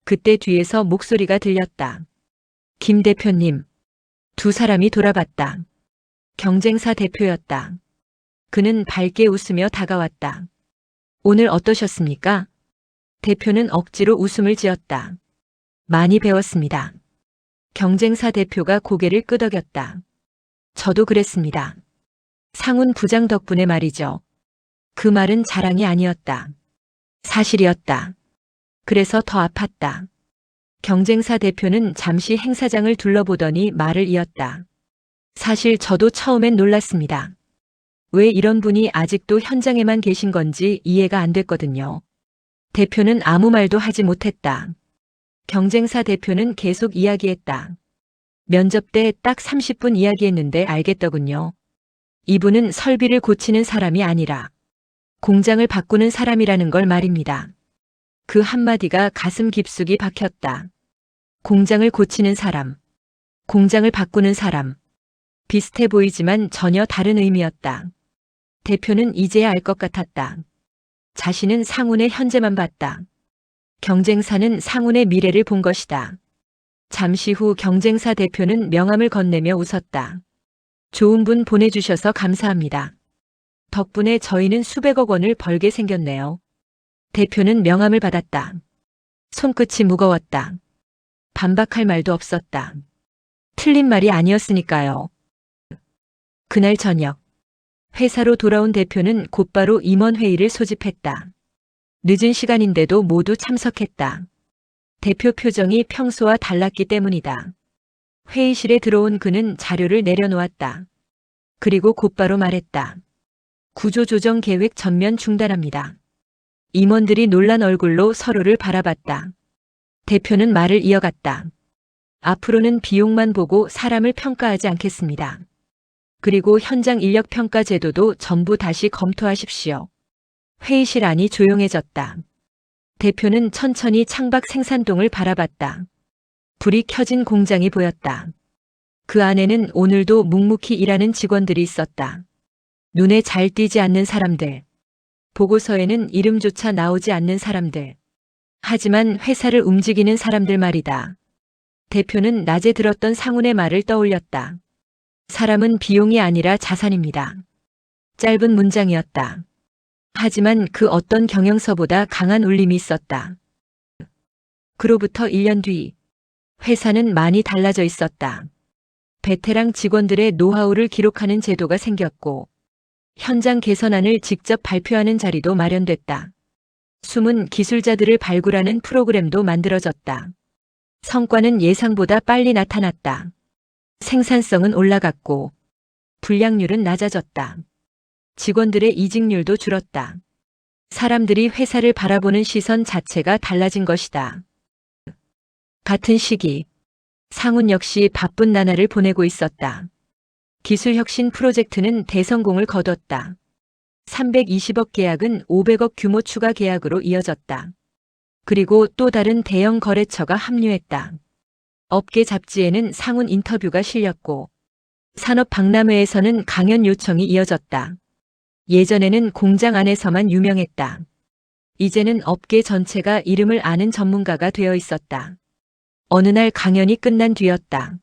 그때 뒤에서 목소리가 들렸다. 김 대표님. 두 사람이 돌아봤다. 경쟁사 대표였다. 그는 밝게 웃으며 다가왔다. 오늘 어떠셨습니까? 대표는 억지로 웃음을 지었다. 많이 배웠습니다. 경쟁사 대표가 고개를 끄덕였다. 저도 그랬습니다. 상훈 부장 덕분에 말이죠. 그 말은 자랑이 아니었다. 사실이었다. 그래서 더 아팠다. 경쟁사 대표는 잠시 행사장을 둘러보더니 말을 이었다. 사실 저도 처음엔 놀랐습니다. 왜 이런 분이 아직도 현장에만 계신 건지 이해가 안 됐거든요. 대표는 아무 말도 하지 못했다. 경쟁사 대표는 계속 이야기했다. 면접 때 딱 30분 이야기했는데 알겠더군요. 이분은 설비를 고치는 사람이 아니라 공장을 바꾸는 사람이라는 걸 말입니다. 그 한마디가 가슴 깊숙이 박혔다. 공장을 고치는 사람, 공장을 바꾸는 사람. 비슷해 보이지만 전혀 다른 의미였다. 대표는 이제야 알 것 같았다. 자신은 상훈의 현재만 봤다. 경쟁사는 상훈의 미래를 본 것이다. 잠시 후 경쟁사 대표는 명함을 건네며 웃었다. 좋은 분 보내주셔서 감사합니다. 덕분에 저희는 수백억 원을 벌게 생겼네요. 대표는 명함을 받았다. 손끝이 무거웠다. 반박할 말도 없었다. 틀린 말이 아니었으니까요. 그날 저녁 회사로 돌아온 대표는 곧바로 임원회의를 소집했다. 늦은 시간인데도 모두 참석했다. 대표 표정이 평소와 달랐기 때문이다. 회의실에 들어온 그는 자료를 내려놓았다. 그리고 곧바로 말했다. 구조조정 계획 전면 중단합니다. 임원들이 놀란 얼굴로 서로를 바라봤다. 대표는 말을 이어갔다. 앞으로는 비용만 보고 사람을 평가하지 않겠습니다. 그리고 현장 인력 평가 제도도 전부 다시 검토하십시오. 회의실 안이 조용해졌다. 대표는 천천히 창밖 생산동을 바라봤다. 불이 켜진 공장이 보였다. 그 안에는 오늘도 묵묵히 일하는 직원들이 있었다. 눈에 잘 띄지 않는 사람들. 보고서에는 이름조차 나오지 않는 사람들. 하지만 회사를 움직이는 사람들 말이다. 대표는 낮에 들었던 상훈의 말을 떠올렸다. 사람은 비용이 아니라 자산입니다. 짧은 문장이었다. 하지만 그 어떤 경영서보다 강한 울림이 있었다. 그로부터 1년 뒤, 회사는 많이 달라져 있었다. 베테랑 직원들의 노하우를 기록하는 제도가 생겼고, 현장 개선안을 직접 발표하는 자리도 마련됐다. 숨은 기술자들을 발굴하는 프로그램도 만들어졌다. 성과는 예상보다 빨리 나타났다. 생산성은 올라갔고, 불량률은 낮아졌다. 직원들의 이직률도 줄었다. 사람들이 회사를 바라보는 시선 자체가 달라진 것이다. 같은 시기, 상훈 역시 바쁜 나날을 보내고 있었다. 기술혁신 프로젝트는 대성공을 거뒀다. 320억 계약은 500억 규모 추가 계약으로 이어졌다. 그리고 또 다른 대형 거래처가 합류했다. 업계 잡지에는 상훈 인터뷰가 실렸고, 산업박람회에서는 강연 요청이 이어졌다. 예전에는 공장 안에서만 유명했다. 이제는 업계 전체가 이름을 아는 전문가가 되어 있었다. 어느 날 강연이 끝난 뒤였다.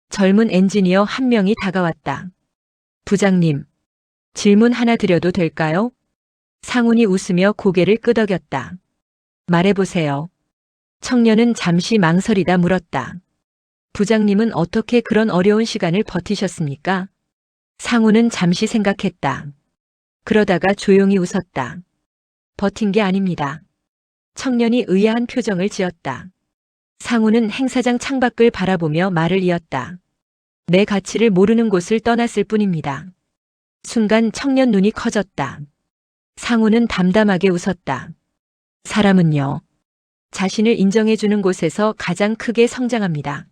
젊은 엔지니어 한 명이 다가왔다. 부장님, 질문 하나 드려도 될까요? 상훈이 웃으며 고개를 끄덕였다. 말해보세요. 청년은 잠시 망설이다 물었다. 부장님은 어떻게 그런 어려운 시간을 버티셨습니까? 상훈은 잠시 생각했다. 그러다가 조용히 웃었다. 버틴 게 아닙니다. 청년이 의아한 표정을 지었다. 상훈은 행사장 창밖을 바라보며 말을 이었다. 내 가치를 모르는 곳을 떠났을 뿐입니다. 순간 청년 눈이 커졌다. 상훈은 담담하게 웃었다. 사람은요, 자신을 인정해주는 곳에서 가장 크게 성장합니다.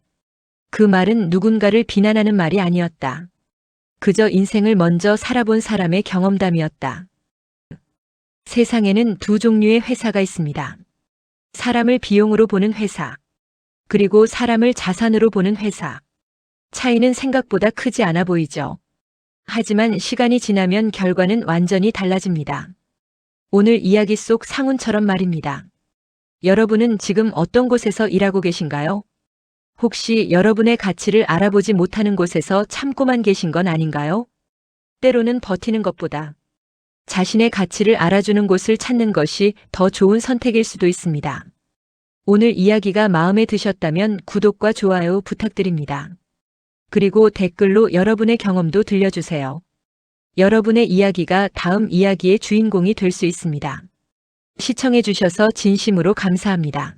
그 말은 누군가를 비난하는 말이 아니었다. 그저 인생을 먼저 살아본 사람의 경험담이었다. 세상에는 두 종류의 회사가 있습니다. 사람을 비용으로 보는 회사, 그리고 사람을 자산으로 보는 회사. 차이는 생각보다 크지 않아 보이죠. 하지만 시간이 지나면 결과는 완전히 달라집니다. 오늘 이야기 속 상훈처럼 말입니다. 여러분은 지금 어떤 곳에서 일하고 계신가요? 혹시 여러분의 가치를 알아보지 못하는 곳에서 참고만 계신 건 아닌가요? 때로는 버티는 것보다 자신의 가치를 알아주는 곳을 찾는 것이 더 좋은 선택일 수도 있습니다. 오늘 이야기가 마음에 드셨다면 구독과 좋아요 부탁드립니다. 그리고 댓글로 여러분의 경험도 들려주세요. 여러분의 이야기가 다음 이야기의 주인공이 될 수 있습니다. 시청해주셔서 진심으로 감사합니다.